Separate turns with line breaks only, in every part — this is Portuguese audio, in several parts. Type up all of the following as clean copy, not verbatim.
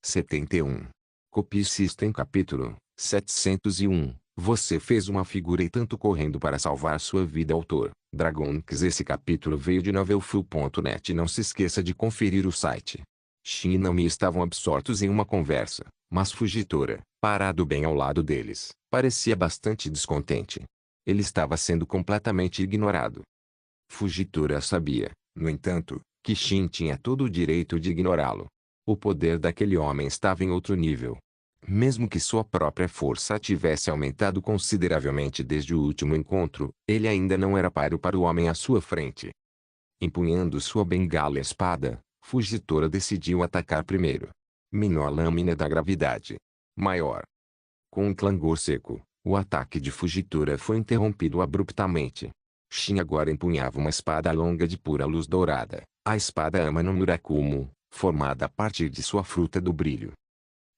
71. Copy System Capítulo 701. Você fez uma figura e tanto correndo para salvar sua vida. Autor, Dragonix. Esse capítulo veio de novelfull.net. Não se esqueça de conferir o site. Shin e Nami estavam absortos em uma conversa, mas Fujitora, parado bem ao lado deles, parecia bastante descontente. Ele estava sendo completamente ignorado. Fujitora sabia, no entanto, que Shin tinha todo o direito de ignorá-lo. O poder daquele homem estava em outro nível. Mesmo que sua própria força tivesse aumentado consideravelmente desde o último encontro, ele ainda não era páreo para o homem à sua frente. Empunhando sua bengala e espada, Fujitora decidiu atacar primeiro. Menor lâmina da gravidade. Maior. Com um clangor seco, o ataque de Fujitora foi interrompido abruptamente. Shin agora empunhava uma espada longa de pura luz dourada, a espada Ama no Murakumo, formada a partir de sua fruta do brilho.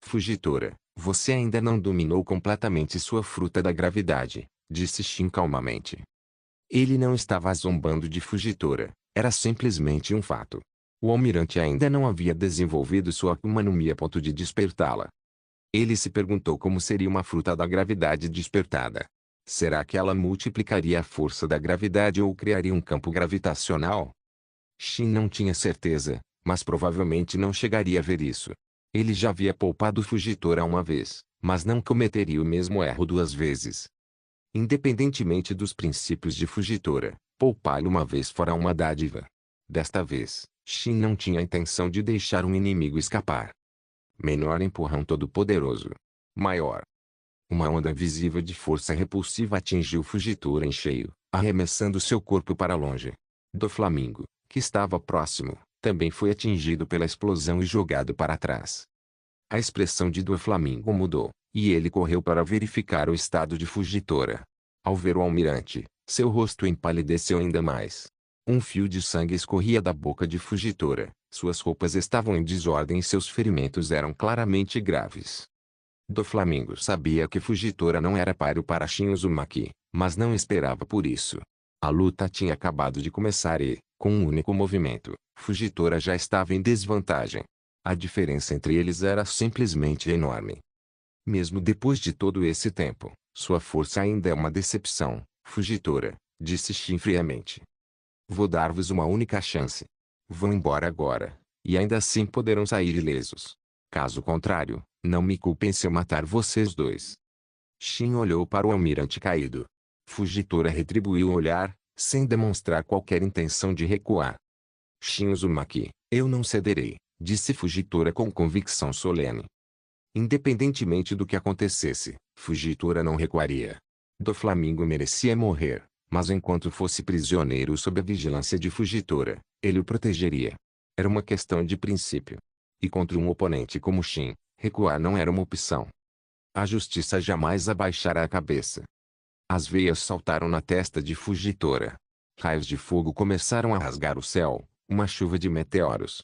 Fujitora, você ainda não dominou completamente sua fruta da gravidade, disse Shin calmamente. Ele não estava zombando de Fujitora, era simplesmente um fato. O almirante ainda não havia desenvolvido sua Akuma no Mi a ponto de despertá-la. Ele se perguntou como seria uma fruta da gravidade despertada. Será que ela multiplicaria a força da gravidade ou criaria um campo gravitacional? Shin não tinha certeza, mas provavelmente não chegaria a ver isso. Ele já havia poupado Fujitora uma vez, mas não cometeria o mesmo erro duas vezes. Independentemente dos princípios de Fujitora, poupá-lo uma vez fora uma dádiva. Desta vez, Shin não tinha a intenção de deixar um inimigo escapar. Menor empurrão todo-poderoso. Maior. Uma onda visível de força repulsiva atingiu Fujitora em cheio, arremessando seu corpo para longe. Doflamingo, que estava próximo, também foi atingido pela explosão e jogado para trás. A expressão de Doflamingo mudou, e ele correu para verificar o estado de Fujitora. Ao ver o almirante, seu rosto empalideceu ainda mais. Um fio de sangue escorria da boca de Fujitora, suas roupas estavam em desordem e seus ferimentos eram claramente graves. Doflamingo sabia que Fujitora não era páreo para Shin Uzumaki, mas não esperava por isso. A luta tinha acabado de começar e, com um único movimento, Fujitora já estava em desvantagem. A diferença entre eles era simplesmente enorme. Mesmo depois de todo esse tempo, sua força ainda é uma decepção, Fujitora, disse Shin friamente. Vou dar-vos uma única chance. Vão embora agora, e ainda assim poderão sair ilesos. Caso contrário, não me culpem se eu matar vocês dois. Shin olhou para o almirante caído. Fujitora retribuiu o olhar, sem demonstrar qualquer intenção de recuar. Shin Uzumaki, eu não cederei, disse Fujitora com convicção solene. Independentemente do que acontecesse, Fujitora não recuaria. Doflamingo merecia morrer, mas enquanto fosse prisioneiro sob a vigilância de Fujitora, ele o protegeria. Era uma questão de princípio. E contra um oponente como Shin, recuar não era uma opção. A justiça jamais abaixará a cabeça. As veias saltaram na testa de Fujitora. Raios de fogo começaram a rasgar o céu, uma chuva de meteoros.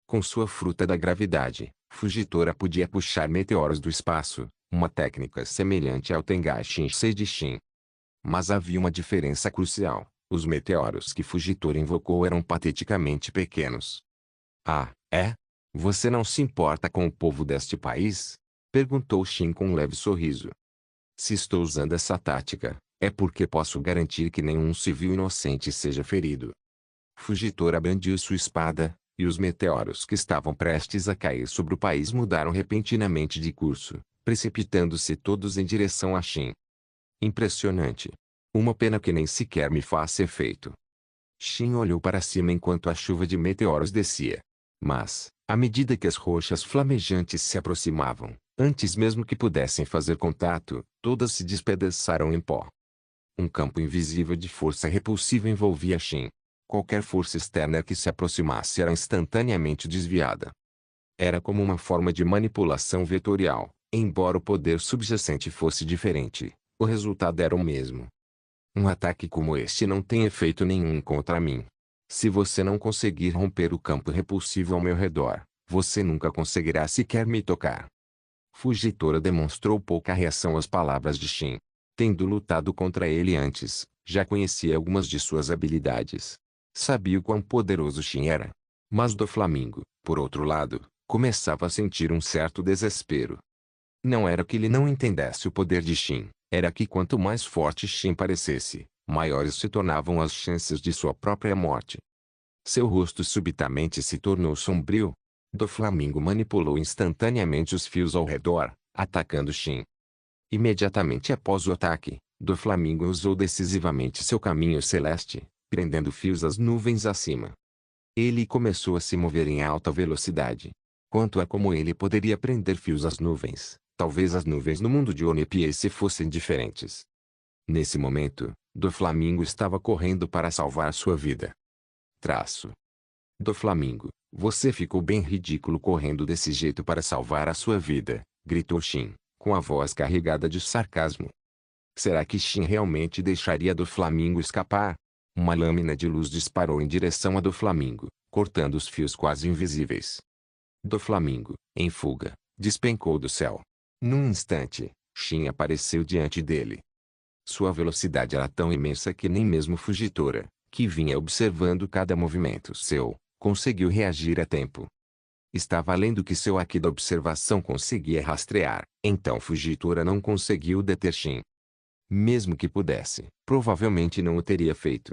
Com sua fruta da gravidade, Fujitora podia puxar meteoros do espaço, uma técnica semelhante ao Tengai Shinsei de Shin. Mas havia uma diferença crucial: os meteoros que Fujitora invocou eram pateticamente pequenos. Ah, é? Você não se importa com o povo deste país? Perguntou Shin com um leve sorriso. Se estou usando essa tática, é porque posso garantir que nenhum civil inocente seja ferido. Fujitora brandiu sua espada, e os meteoros que estavam prestes a cair sobre o país mudaram repentinamente de curso, precipitando-se todos em direção a Shin. Impressionante. Uma pena que nem sequer me faça efeito. Shin olhou para cima enquanto a chuva de meteoros descia. Mas, à medida que as rochas flamejantes se aproximavam, antes mesmo que pudessem fazer contato, todas se despedaçaram em pó. Um campo invisível de força repulsiva envolvia Shin. Qualquer força externa que se aproximasse era instantaneamente desviada. Era como uma forma de manipulação vetorial, embora o poder subjacente fosse diferente, o resultado era o mesmo. Um ataque como este não tem efeito nenhum contra mim. Se você não conseguir romper o campo repulsivo ao meu redor, você nunca conseguirá sequer me tocar. Fujitora demonstrou pouca reação às palavras de Shin. Tendo lutado contra ele antes, já conhecia algumas de suas habilidades. Sabia o quão poderoso Shin era. Mas Doflamingo, por outro lado, Começava a sentir um certo desespero. Não era que ele não entendesse o poder de Shin, era que quanto mais forte Shin parecesse, maiores se tornavam as chances de sua própria morte. Seu rosto subitamente se tornou sombrio. Doflamingo manipulou instantaneamente os fios ao redor, atacando Shin. Imediatamente após o ataque, Doflamingo usou decisivamente seu caminho celeste, prendendo fios às nuvens acima. Ele começou a se mover em alta velocidade. Quanto a como ele poderia prender fios às nuvens, talvez as nuvens no mundo de One Piece fossem diferentes. Nesse momento, Doflamingo estava correndo para salvar sua vida. Doflamingo, você ficou bem ridículo correndo desse jeito para salvar a sua vida, gritou Shin, com a voz carregada de sarcasmo. Será que Shin realmente deixaria Doflamingo escapar? Uma lâmina de luz disparou em direção a Doflamingo, cortando os fios quase invisíveis. Doflamingo, em fuga, despencou do céu. Num instante, Shin apareceu diante dele. Sua velocidade era tão imensa que nem mesmo Fujitora, que vinha observando cada movimento seu, conseguiu reagir a tempo. Estava além do que seu haki da observação conseguia rastrear, então Fujitora não conseguiu deter Shin. Mesmo que pudesse, provavelmente não o teria feito.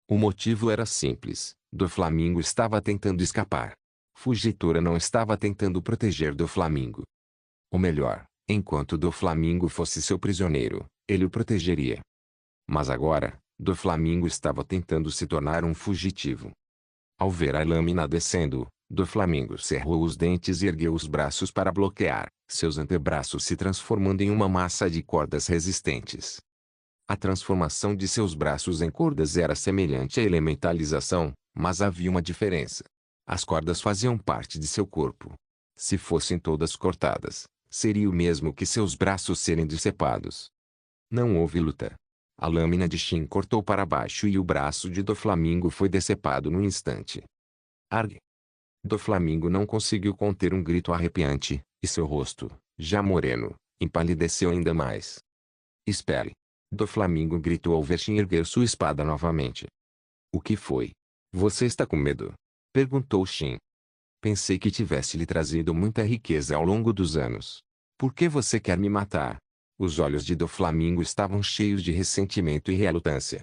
O motivo era simples, Doflamingo estava tentando escapar. Fujitora não estava tentando proteger Doflamingo. Ou melhor, enquanto Doflamingo fosse seu prisioneiro, ele o protegeria. Mas agora, Doflamingo estava tentando se tornar um fugitivo. Ao ver a lâmina descendo, Doflamingo cerrou os dentes e ergueu os braços para bloquear, seus antebraços se transformando em uma massa de cordas resistentes. A transformação de seus braços em cordas era semelhante à elementalização, mas havia uma diferença. As cordas faziam parte de seu corpo. Se fossem todas cortadas, seria o mesmo que seus braços serem decepados. Não houve luta. A lâmina de Shin cortou para baixo e o braço de Doflamingo foi decepado num instante. Arg! Doflamingo não conseguiu conter um grito arrepiante, e seu rosto, já moreno, empalideceu ainda mais. Espere! Doflamingo gritou ao ver Shin erguer sua espada novamente. O que foi? Você está com medo? Perguntou Shin. Pensei que tivesse lhe trazido muita riqueza ao longo dos anos. Por que você quer me matar? Os olhos de Doflamingo estavam cheios de ressentimento e relutância.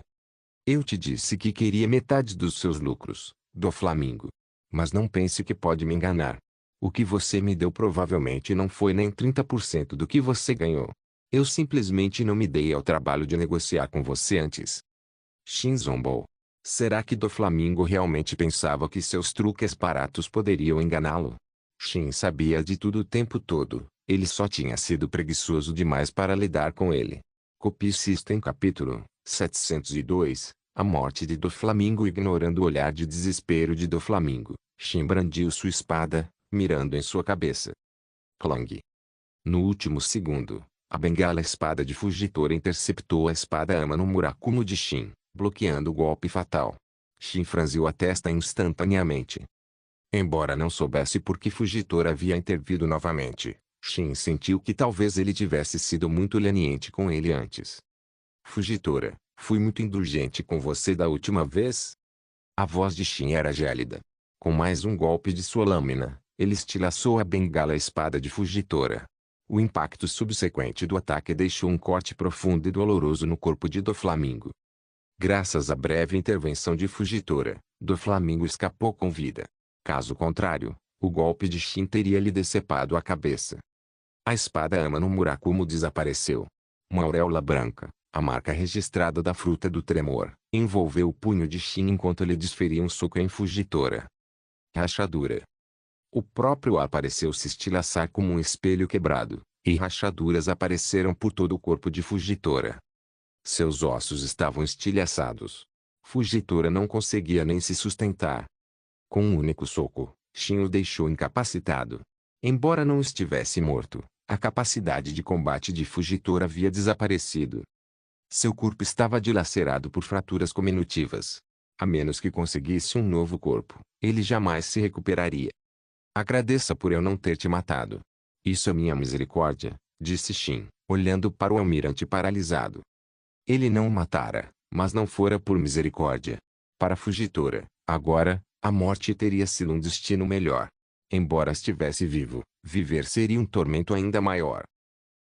Eu te disse que queria metade dos seus lucros, Doflamingo. Mas não pense que pode me enganar. O que você me deu provavelmente não foi nem 30% do que você ganhou. Eu simplesmente não me dei ao trabalho de negociar com você antes. Shin zombou. Será que Doflamingo realmente pensava que seus truques baratos poderiam enganá-lo? Shin sabia de tudo o tempo todo, ele só tinha sido preguiçoso demais para lidar com ele. Copy System capítulo 702, a morte de Doflamingo. Ignorando o olhar de desespero de Doflamingo, Shin brandiu sua espada, mirando em sua cabeça. Clang! No último segundo, a bengala espada de Fujitora interceptou a espada Ama no Murakumo de Shin, bloqueando o golpe fatal. Shin franziu a testa instantaneamente. Embora não soubesse por que Fujitora havia intervido novamente, Shin sentiu que talvez ele tivesse sido muito leniente com ele antes. Fujitora, fui muito indulgente com você da última vez? A voz de Shin era gélida. Com mais um golpe de sua lâmina, ele estilhaçou a bengala espada de Fujitora. O impacto subsequente do ataque deixou um corte profundo e doloroso no corpo de Doflamingo. Graças à breve intervenção de Fujitora, Doflamingo escapou com vida. Caso contrário, o golpe de Shin teria lhe decepado a cabeça. A espada Ama no Murakumo desapareceu. Uma auréola branca, a marca registrada da fruta do tremor, envolveu o punho de Shin enquanto ele desferia um soco em Fujitora. Rachadura. O próprio ar pareceu se estilhaçar como um espelho quebrado, e rachaduras apareceram por todo o corpo de Fujitora. Seus ossos estavam estilhaçados. Fujitora não conseguia nem se sustentar. Com um único soco, Shin o deixou incapacitado. Embora não estivesse morto, a capacidade de combate de Fujitora havia desaparecido. Seu corpo estava dilacerado por fraturas cominutivas. A menos que conseguisse um novo corpo, ele jamais se recuperaria. Agradeça por eu não ter te matado. Isso é minha misericórdia, disse Shin, olhando para o almirante paralisado. Ele não o matara, mas não fora por misericórdia. Para Fujitora, agora, a morte teria sido um destino melhor. Embora estivesse vivo, viver seria um tormento ainda maior.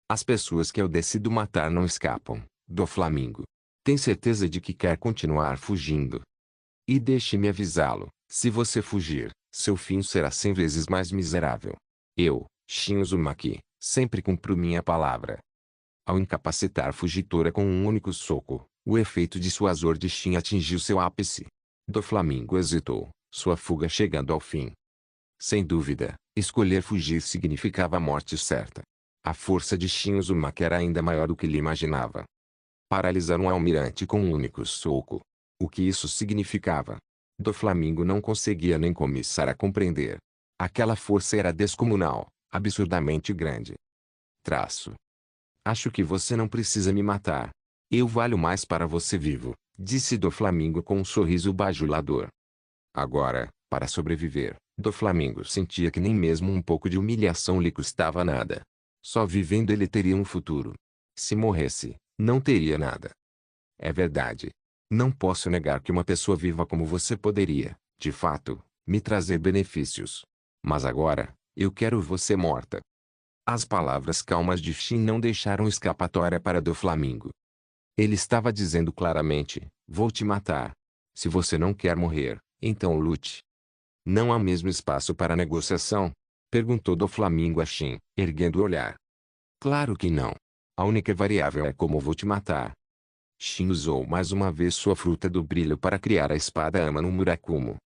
As pessoas que eu decido matar não escapam, Doflamingo. Tem certeza de que quer continuar fugindo? E deixe-me avisá-lo, se você fugir, seu fim será 100 vezes mais miserável. Eu, Shin Uzumaki, sempre cumpro minha palavra. Ao incapacitar Fujitora com um único soco, o efeito dissuasor de Shin atingiu seu ápice. Doflamingo hesitou, sua fuga chegando ao fim. Sem dúvida, escolher fugir significava a morte certa. A força de Shin Uzumaki era ainda maior do que ele imaginava. Paralisar um almirante com um único soco. O que isso significava? Doflamingo não conseguia nem começar a compreender. Aquela força era descomunal, absurdamente grande. Acho que você não precisa me matar. Eu valho mais para você vivo, disse Doflamingo com um sorriso bajulador. Agora, para sobreviver, Doflamingo sentia que nem mesmo um pouco de humilhação lhe custava nada. Só vivendo ele teria um futuro. Se morresse, não teria nada. É verdade. Não posso negar que uma pessoa viva como você poderia, de fato, me trazer benefícios. Mas agora, eu quero você morta. As palavras calmas de Shin não deixaram escapatória para Doflamingo. Ele estava dizendo claramente, vou te matar. Se você não quer morrer, então lute. Não há mesmo espaço para negociação? Perguntou Doflamingo a Shin, erguendo o olhar. Claro que não. A única variável é como vou te matar. Shin usou mais uma vez sua fruta do brilho para criar a espada Ama no Murakumo.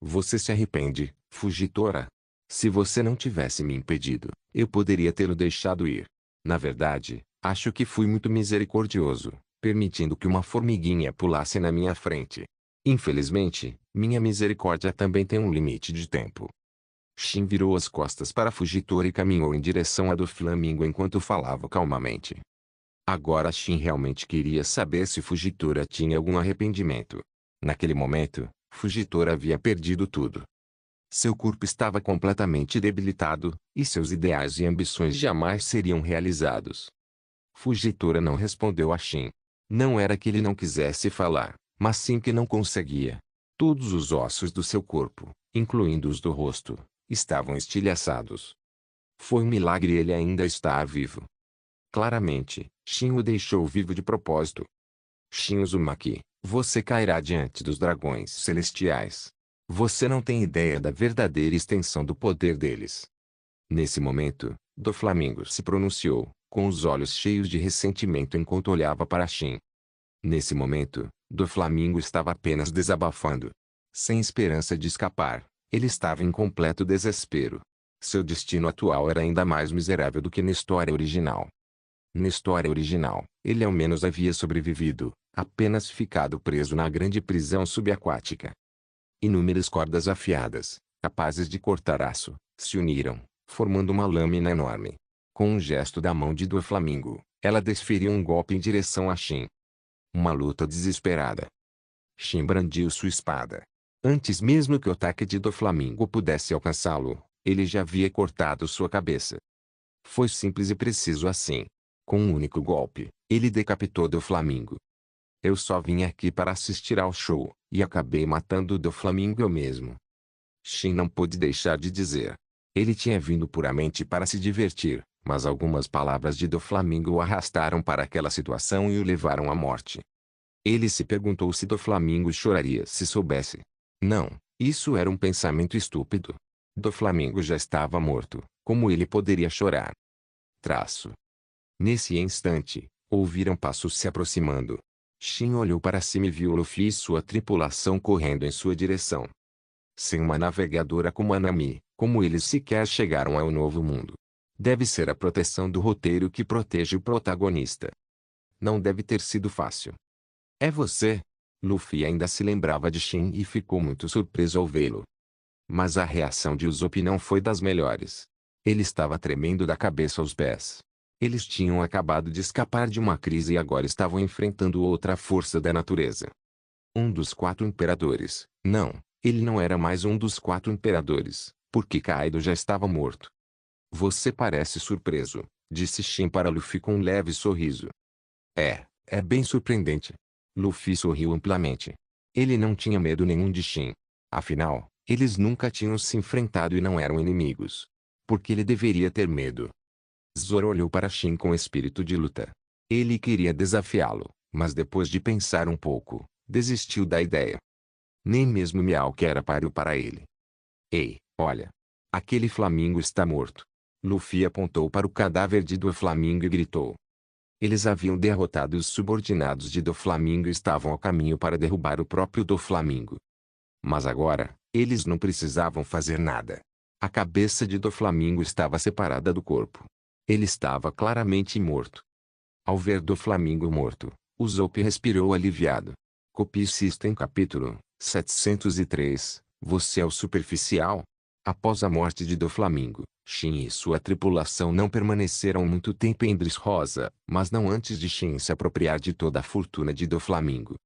Você se arrepende, Fujitora? Se você não tivesse me impedido, eu poderia tê-lo deixado ir. Na verdade, acho que fui muito misericordioso, permitindo que uma formiguinha pulasse na minha frente. Infelizmente, minha misericórdia também tem um limite de tempo. Shin virou as costas para Fujitora e caminhou em direção a Doflamingo enquanto falava calmamente. Agora Shin realmente queria saber se Fujitora tinha algum arrependimento. Naquele momento, Fujitora havia perdido tudo. Seu corpo estava completamente debilitado, e seus ideais e ambições jamais seriam realizados. Fujitora não respondeu a Shin. Não era que ele não quisesse falar, mas sim que não conseguia. Todos os ossos do seu corpo, incluindo os do rosto, estavam estilhaçados. Foi um milagre ele ainda estar vivo. Claramente, Shin o deixou vivo de propósito. Shin Uzumaki, você cairá diante dos dragões celestiais. Você não tem ideia da verdadeira extensão do poder deles. Nesse momento, Doflamingo se pronunciou, com os olhos cheios de ressentimento enquanto olhava para Shin. Nesse momento, Doflamingo estava apenas desabafando. Sem esperança de escapar, ele estava em completo desespero. Seu destino atual era ainda mais miserável do que na história original. Na história original, ele ao menos havia sobrevivido, apenas ficado preso na grande prisão subaquática. Inúmeras cordas afiadas, capazes de cortar aço, se uniram, formando uma lâmina enorme. Com um gesto da mão de Doflamingo, ela desferiu um golpe em direção a Shin. Uma luta desesperada. Shin brandiu sua espada. Antes mesmo que o ataque de Doflamingo pudesse alcançá-lo, ele já havia cortado sua cabeça. Foi simples e preciso assim. Com um único golpe, ele decapitou Doflamingo. Eu só vim aqui para assistir ao show, e acabei matando Doflamingo eu mesmo. Shin não pôde deixar de dizer. Ele tinha vindo puramente para se divertir, mas algumas palavras de Doflamingo o arrastaram para aquela situação e o levaram à morte. Ele se perguntou se Doflamingo choraria se soubesse. Não, isso era um pensamento estúpido. Doflamingo já estava morto, como ele poderia chorar? Nesse instante, ouviram passos se aproximando. Shin olhou para cima e viu Luffy e sua tripulação correndo em sua direção. Sem uma navegadora como a Nami, como eles sequer chegaram ao novo mundo? Deve ser a proteção do roteiro que protege o protagonista. Não deve ter sido fácil. É você? Luffy ainda se lembrava de Shin e ficou muito surpreso ao vê-lo. Mas a reação de Usopp não foi das melhores. Ele estava tremendo da cabeça aos pés. Eles tinham acabado de escapar de uma crise e agora estavam enfrentando outra força da natureza. Um dos 4 imperadores. Não, ele não era mais um dos 4 imperadores, porque Kaido já estava morto. Você parece surpreso, disse Shin para Luffy com um leve sorriso. É bem surpreendente. Luffy sorriu amplamente. Ele não tinha medo nenhum de Shin. Afinal, Eles nunca tinham se enfrentado e não eram inimigos. Por que ele deveria ter medo? Zoro olhou para Shin com espírito de luta. Ele queria desafiá-lo, mas depois de pensar um pouco, desistiu da ideia. Nem mesmo Mihawk era páreo para ele. Ei, olha! Aquele Flamingo está morto. Luffy apontou para o cadáver de Doflamingo e gritou. Eles haviam derrotado os subordinados de Doflamingo e estavam a caminho para derrubar o próprio Doflamingo. Mas agora, eles não precisavam fazer nada. A cabeça de Doflamingo estava separada do corpo. Ele estava claramente morto. Ao ver Doflamingo morto, Usopp respirou aliviado. Copy System capítulo 703. Você é o superficial? Após a morte de Doflamingo, Shin e sua tripulação não permaneceram muito tempo em Dressrosa, mas não antes de Shin se apropriar de toda a fortuna de Doflamingo.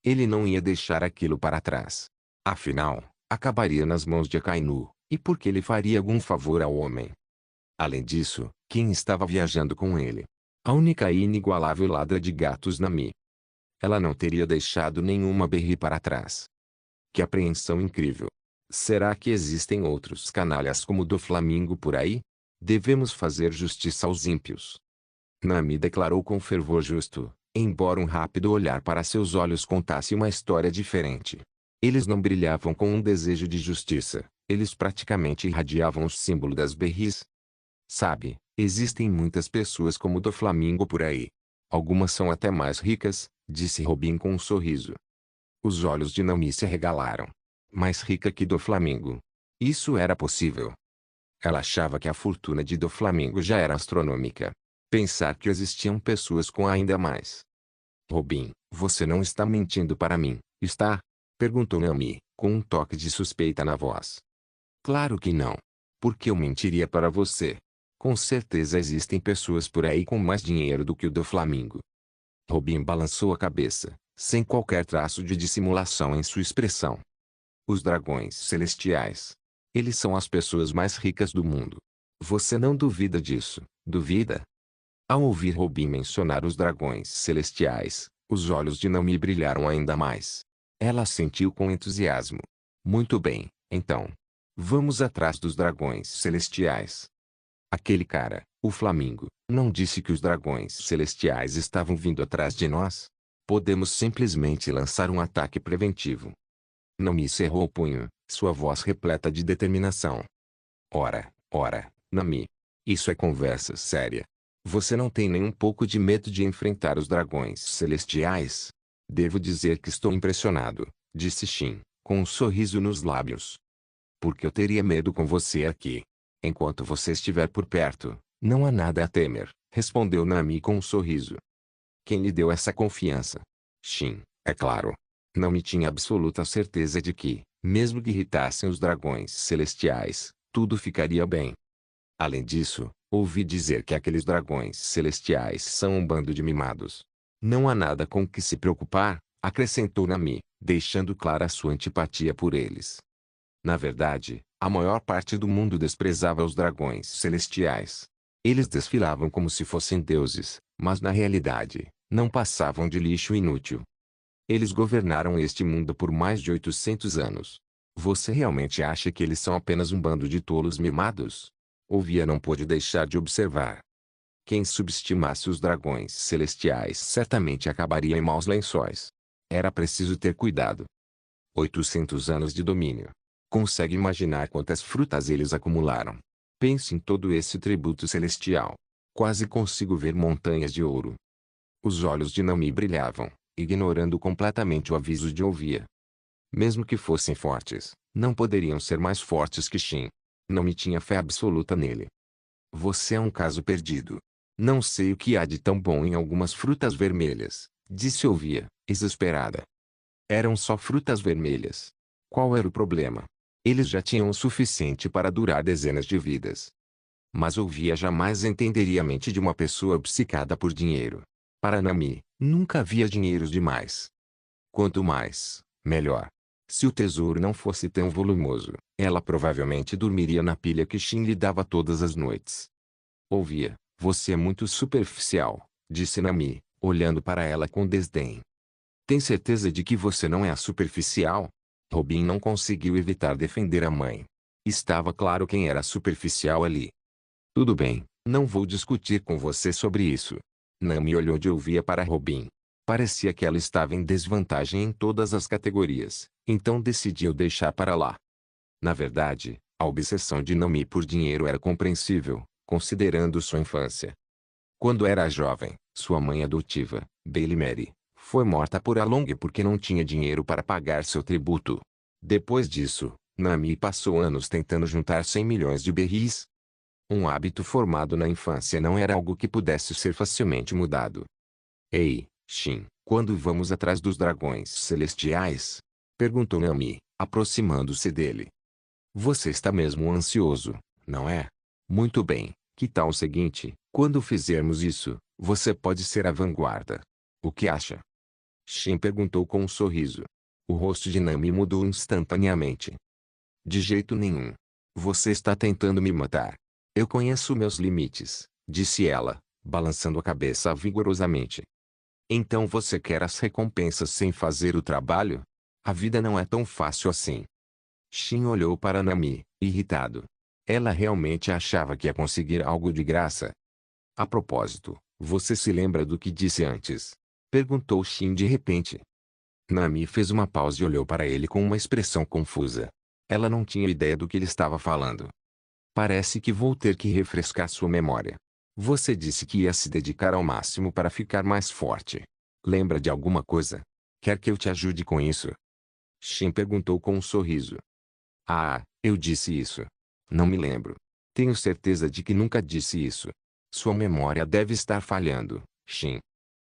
Ele não ia deixar aquilo para trás. Afinal, acabaria nas mãos de Akainu, e por que ele faria algum favor ao homem? Além disso, quem estava viajando com ele? A única e inigualável ladra de gatos Nami. Ela não teria deixado nenhuma berry para trás. Que apreensão incrível! Será que existem outros canalhas como o Doflamingo por aí? Devemos fazer justiça aos ímpios. Nami declarou com fervor justo, embora um rápido olhar para seus olhos contasse uma história diferente. Eles não brilhavam com um desejo de justiça, eles praticamente irradiavam o símbolo das berries. Sabe, existem muitas pessoas como o Doflamingo por aí. Algumas são até mais ricas, disse Robin com um sorriso. Os olhos de Nami se arregalaram. Mais rica que Doflamingo. Isso era possível. Ela achava que a fortuna de Doflamingo já era astronômica. Pensar que existiam pessoas com ainda mais. Robin, você não está mentindo para mim, está? Perguntou Nami, com um toque de suspeita na voz. Claro que não. Por que eu mentiria para você? Com certeza existem pessoas por aí com mais dinheiro do que o Doflamingo. Robin balançou a cabeça, sem qualquer traço de dissimulação em sua expressão. Os dragões celestiais. Eles são as pessoas mais ricas do mundo. Você não duvida disso, duvida? Ao ouvir Robin mencionar os dragões celestiais, os olhos de Nami brilharam ainda mais. Ela sentiu com entusiasmo. Muito bem, então. Vamos atrás dos dragões celestiais. Aquele cara, o Flamingo, não disse que os dragões celestiais estavam vindo atrás de nós? Podemos simplesmente lançar um ataque preventivo. Nami cerrou o punho, sua voz repleta de determinação. Ora, Nami. Isso é conversa séria. Você não tem nem um pouco de medo de enfrentar os dragões celestiais? Devo dizer que estou impressionado, disse Shin, com um sorriso nos lábios. Porque eu teria medo com você aqui. Enquanto você estiver por perto, não há nada a temer, respondeu Nami com um sorriso. Quem lhe deu essa confiança? Shin, é claro. Não me tinha absoluta certeza de que, mesmo que irritassem os dragões celestiais, tudo ficaria bem. Além disso, ouvi dizer que aqueles dragões celestiais são um bando de mimados. Não há nada com que se preocupar, acrescentou Nami, deixando clara sua antipatia por eles. Na verdade, a maior parte do mundo desprezava os dragões celestiais. Eles desfilavam como se fossem deuses, mas na realidade, não passavam de lixo inútil. Eles governaram este mundo por mais de 800 anos. Você realmente acha que eles são apenas um bando de tolos mimados? Ouvia não pôde deixar de observar. Quem subestimasse os dragões celestiais certamente acabaria em maus lençóis. Era preciso ter cuidado. 800 anos de domínio. Consegue imaginar quantas frutas eles acumularam? Pense em todo esse tributo celestial. Quase consigo ver montanhas de ouro. Os olhos de Nami brilhavam, ignorando completamente o aviso de Ouvia. Mesmo que fossem fortes, não poderiam ser mais fortes que Shin. Não me tinha fé absoluta nele. Você é um caso perdido. Não sei o que há de tão bom em algumas frutas vermelhas, disse Ouvia, exasperada. Eram só frutas vermelhas. Qual era o problema? Eles já tinham o suficiente para durar dezenas de vidas. Mas Ouvia jamais entenderia a mente de uma pessoa obcecada por dinheiro. Para Nami, nunca havia dinheiros demais. Quanto mais, melhor. Se o tesouro não fosse tão volumoso, ela provavelmente dormiria na pilha que Shin lhe dava todas as noites. Ouvia, você é muito superficial, disse Nami, olhando para ela com desdém. Tem certeza de que você não é superficial? Robin não conseguiu evitar defender a mãe. Estava claro quem era superficial ali. Tudo bem, não vou discutir com você sobre isso. Nami olhou de ouvia para Robin. Parecia que ela estava em desvantagem em todas as categorias, então decidiu deixar para lá. Na verdade, a obsessão de Nami por dinheiro era compreensível, considerando sua infância. Quando era jovem, sua mãe adotiva, Bailey Mary, foi morta por Along porque não tinha dinheiro para pagar seu tributo. Depois disso, Nami passou anos tentando juntar 100 milhões de berris. Um hábito formado na infância não era algo que pudesse ser facilmente mudado. Ei, Shin, quando vamos atrás dos dragões celestiais? Perguntou Nami, aproximando-se dele. Você está mesmo ansioso, não é? Muito bem, que tal o seguinte, quando fizermos isso, você pode ser a vanguarda. O que acha? Shin perguntou com um sorriso. O rosto de Nami mudou instantaneamente. De jeito nenhum. Você está tentando me matar. Eu conheço meus limites, disse ela, balançando a cabeça vigorosamente. Então você quer as recompensas sem fazer o trabalho? A vida não é tão fácil assim. Shin olhou para Nami, irritado. Ela realmente achava que ia conseguir algo de graça. A propósito, você se lembra do que disse antes? Perguntou Shin de repente. Nami fez uma pausa e olhou para ele com uma expressão confusa. Ela não tinha ideia do que ele estava falando. Parece que vou ter que refrescar sua memória. Você disse que ia se dedicar ao máximo para ficar mais forte. Lembra de alguma coisa? Quer que eu te ajude com isso? Shin perguntou com um sorriso. Ah, eu disse isso. Não me lembro. Tenho certeza de que nunca disse isso. Sua memória deve estar falhando, Shin.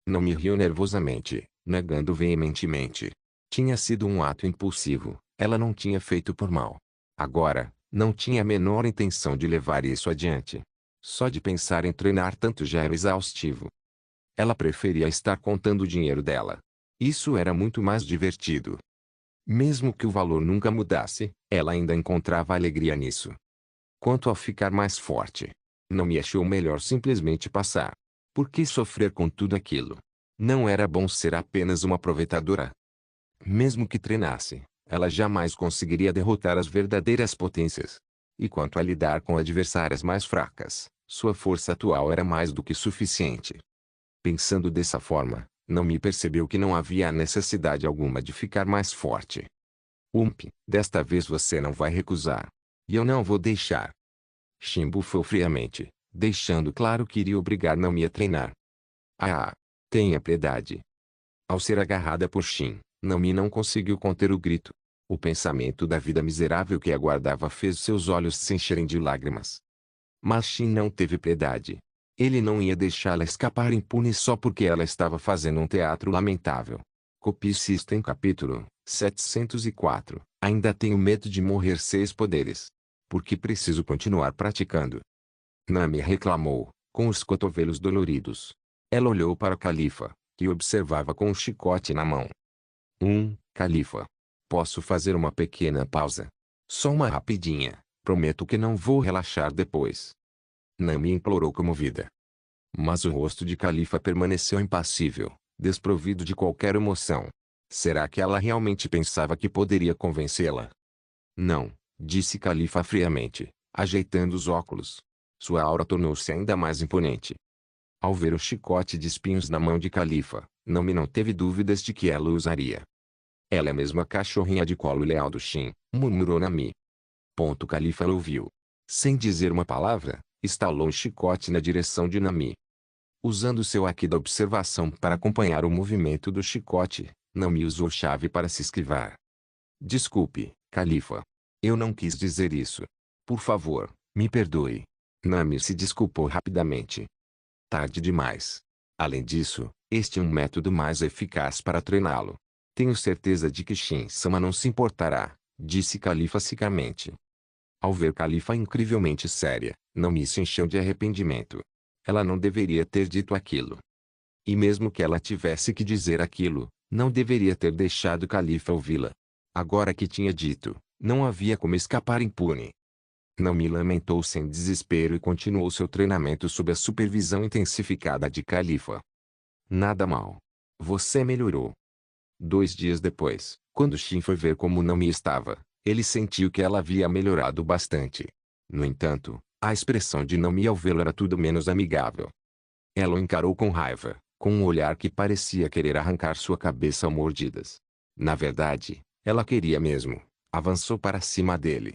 Não me riu nervosamente, negando veementemente. Tinha sido um ato impulsivo, ela não tinha feito por mal. Agora, não tinha a menor intenção de levar isso adiante. Só de pensar em treinar tanto já era exaustivo. Ela preferia estar contando o dinheiro dela. Isso era muito mais divertido. Mesmo que o valor nunca mudasse, ela ainda encontrava alegria nisso. Quanto a ficar mais forte, não me achou melhor simplesmente passar. Por que sofrer com tudo aquilo? Não era bom ser apenas uma aproveitadora. Mesmo que treinasse, ela jamais conseguiria derrotar as verdadeiras potências. E quanto a lidar com adversárias mais fracas, sua força atual era mais do que suficiente. Pensando dessa forma, não me percebeu que não havia necessidade alguma de ficar mais forte. Desta vez você não vai recusar. E eu não vou deixar. Shin bufou friamente, deixando claro que iria obrigar Nami a treinar. Ah! Tenha piedade. Ao ser agarrada por Shin, Nami não conseguiu conter o grito. O pensamento da vida miserável que aguardava fez seus olhos se encherem de lágrimas. Mas Shin não teve piedade. Ele não ia deixá-la escapar impune só porque ela estava fazendo um teatro lamentável. Copy System capítulo 704. Ainda tenho medo de morrer 6 poderes. Porque preciso continuar praticando. Nami reclamou, com os cotovelos doloridos. Ela olhou para Califa, que observava com um chicote na mão. Califa. Posso fazer uma pequena pausa? Só uma rapidinha, prometo que não vou relaxar depois. Nami implorou comovida. Mas o rosto de Califa permaneceu impassível, desprovido de qualquer emoção. Será que ela realmente pensava que poderia convencê-la? Não, disse Califa friamente, ajeitando os óculos. Sua aura tornou-se ainda mais imponente. Ao ver o chicote de espinhos na mão de Califa, Nami não teve dúvidas de que ela o usaria. Ela é mesmo a cachorrinha de colo leal do Shin, murmurou Nami. Califa ouviu. Sem dizer uma palavra, estalou um chicote na direção de Nami. Usando seu haki da observação para acompanhar o movimento do chicote, Nami usou chave para se esquivar. Desculpe, Califa. Eu não quis dizer isso. Por favor, me perdoe. Nami se desculpou rapidamente. Tarde demais. Além disso, este é um método mais eficaz para treiná-lo. Tenho certeza de que Shin-sama não se importará, disse Califa secamente. Ao ver Califa incrivelmente séria, Nami se encheu de arrependimento. Ela não deveria ter dito aquilo. E mesmo que ela tivesse que dizer aquilo, não deveria ter deixado Califa ouvi-la. Agora que tinha dito, não havia como escapar impune. Nami lamentou-se em desespero e continuou seu treinamento sob a supervisão intensificada de Califa. Nada mal. Você melhorou. 2 dias depois, quando Shin foi ver como Nami estava, ele sentiu que ela havia melhorado bastante. No entanto, a expressão de Nami ao vê-lo era tudo menos amigável. Ela o encarou com raiva, com um olhar que parecia querer arrancar sua cabeça a mordidas. Na verdade, ela queria mesmo. Avançou para cima dele.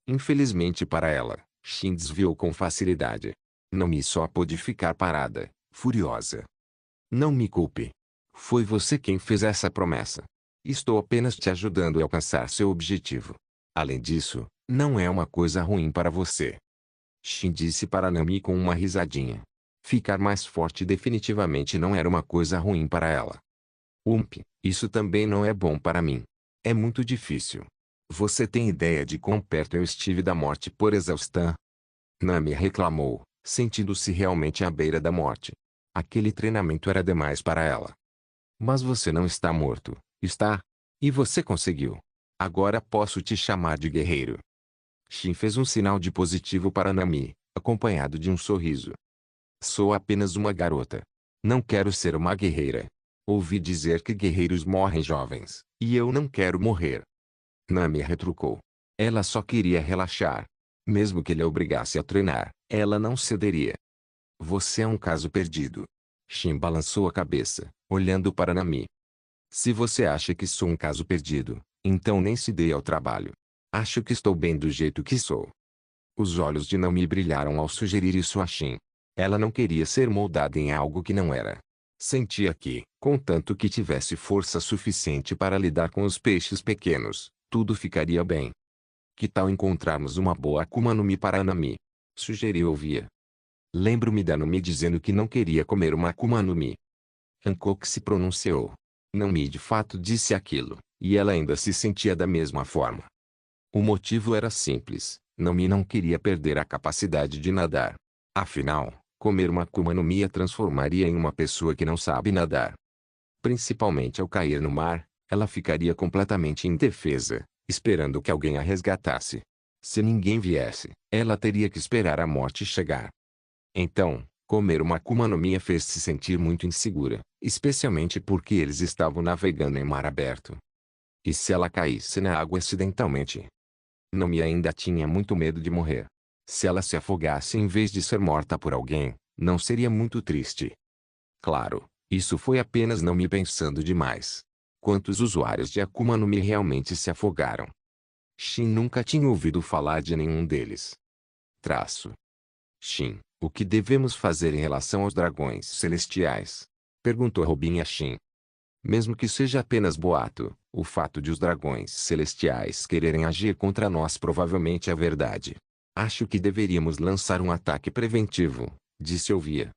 Infelizmente para ela, Shin desviou com facilidade. Nami só pôde ficar parada, furiosa. Não me culpe. Foi você quem fez essa promessa. Estou apenas te ajudando a alcançar seu objetivo. Além disso, não é uma coisa ruim para você. Shin disse para Nami com uma risadinha. Ficar mais forte definitivamente não era uma coisa ruim para ela. Isso também não é bom para mim. É muito difícil. Você tem ideia de quão perto eu estive da morte por exaustão? Nami reclamou, sentindo-se realmente à beira da morte. Aquele treinamento era demais para ela. Mas você não está morto, está? E você conseguiu. Agora posso te chamar de guerreiro. Shin fez um sinal de positivo para Nami, acompanhado de um sorriso. Sou apenas uma garota. Não quero ser uma guerreira. Ouvi dizer que guerreiros morrem jovens, e eu não quero morrer. Nami retrucou. Ela só queria relaxar. Mesmo que ele a obrigasse a treinar, ela não cederia. Você é um caso perdido. Shin balançou a cabeça, olhando para Nami. Se você acha que sou um caso perdido, então nem se dê ao trabalho. Acho que estou bem do jeito que sou. Os olhos de Nami brilharam ao sugerir isso a Shin. Ela não queria ser moldada em algo que não era. Sentia que, contanto que tivesse força suficiente para lidar com os peixes pequenos, tudo ficaria bem. Que tal encontrarmos uma boa Akuma no Mi para a Nami? Sugeriu Via. Lembro-me da Nami dizendo que não queria comer uma Akuma no Mi. Hancock se pronunciou. Nami de fato disse aquilo, e ela ainda se sentia da mesma forma. O motivo era simples, Nami não queria perder a capacidade de nadar. Afinal, comer uma Akuma no Mi a transformaria em uma pessoa que não sabe nadar. Principalmente ao cair no mar, ela ficaria completamente indefesa, esperando que alguém a resgatasse. Se ninguém viesse, ela teria que esperar a morte chegar. Então, comer uma Akuma no Mi a fez-se sentir muito insegura, especialmente porque eles estavam navegando em mar aberto. E se ela caísse na água acidentalmente? Nami ainda tinha muito medo de morrer. Se ela se afogasse em vez de ser morta por alguém, não seria muito triste. Claro, isso foi apenas Nami pensando demais. Quantos usuários de Akuma no Mi realmente se afogaram? Shin nunca tinha ouvido falar de nenhum deles. Shin, o que devemos fazer em relação aos dragões celestiais? Perguntou Robin a Shin. Mesmo que seja apenas boato, o fato de os dragões celestiais quererem agir contra nós provavelmente é verdade. Acho que deveríamos lançar um ataque preventivo, disse Ovia.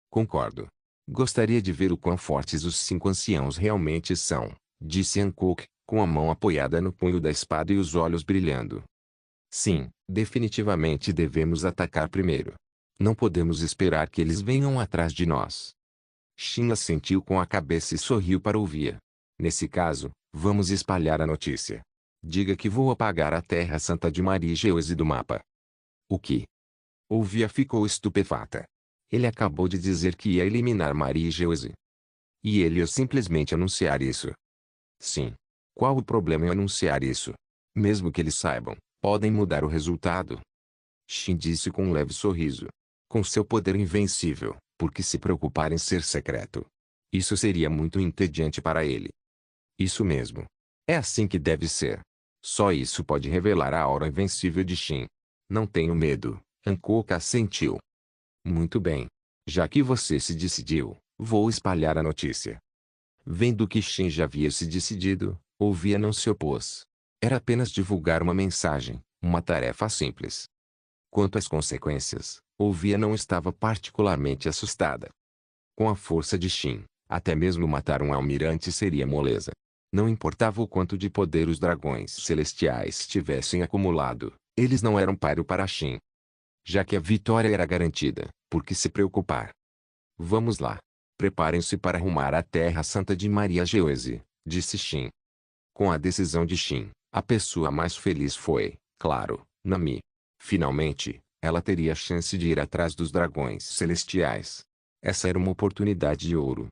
Concordo. Gostaria de ver o quão fortes os 5 anciãos realmente são, disse Hancock, com a mão apoiada no punho da espada e os olhos brilhando. Sim, definitivamente devemos atacar primeiro. Não podemos esperar que eles venham atrás de nós. Shin assentiu com a cabeça e sorriu para Ovia. Nesse caso, vamos espalhar a notícia. Diga que vou apagar a Terra Santa de Maria Geose do mapa. O que? Ovia ficou estupefata. Ele acabou de dizer que ia eliminar Maria Geose. E ele ia simplesmente anunciar isso. Sim. Qual o problema em anunciar isso? Mesmo que eles saibam, podem mudar o resultado. Shin disse com um leve sorriso. Com seu poder invencível, por que se preocupar em ser secreto? Isso seria muito entediante para ele. Isso mesmo. É assim que deve ser. Só isso pode revelar a aura invencível de Shin. Não tenho medo, Hancock assentiu. Muito bem. Já que você se decidiu, vou espalhar a notícia. Vendo que Shin já havia se decidido, Ovia não se opôs. Era apenas divulgar uma mensagem, uma tarefa simples. Quanto às consequências, Ovia não estava particularmente assustada. Com a força de Shin, até mesmo matar um almirante seria moleza. Não importava o quanto de poder os dragões celestiais tivessem acumulado, eles não eram páreo para Shin. Já que a vitória era garantida, por que se preocupar? Vamos lá. Preparem-se para rumar à Terra Santa de Maria Geose, disse Shin. Com a decisão de Shin, a pessoa mais feliz foi, claro, Nami. Finalmente, ela teria a chance de ir atrás dos dragões celestiais. Essa era uma oportunidade de ouro.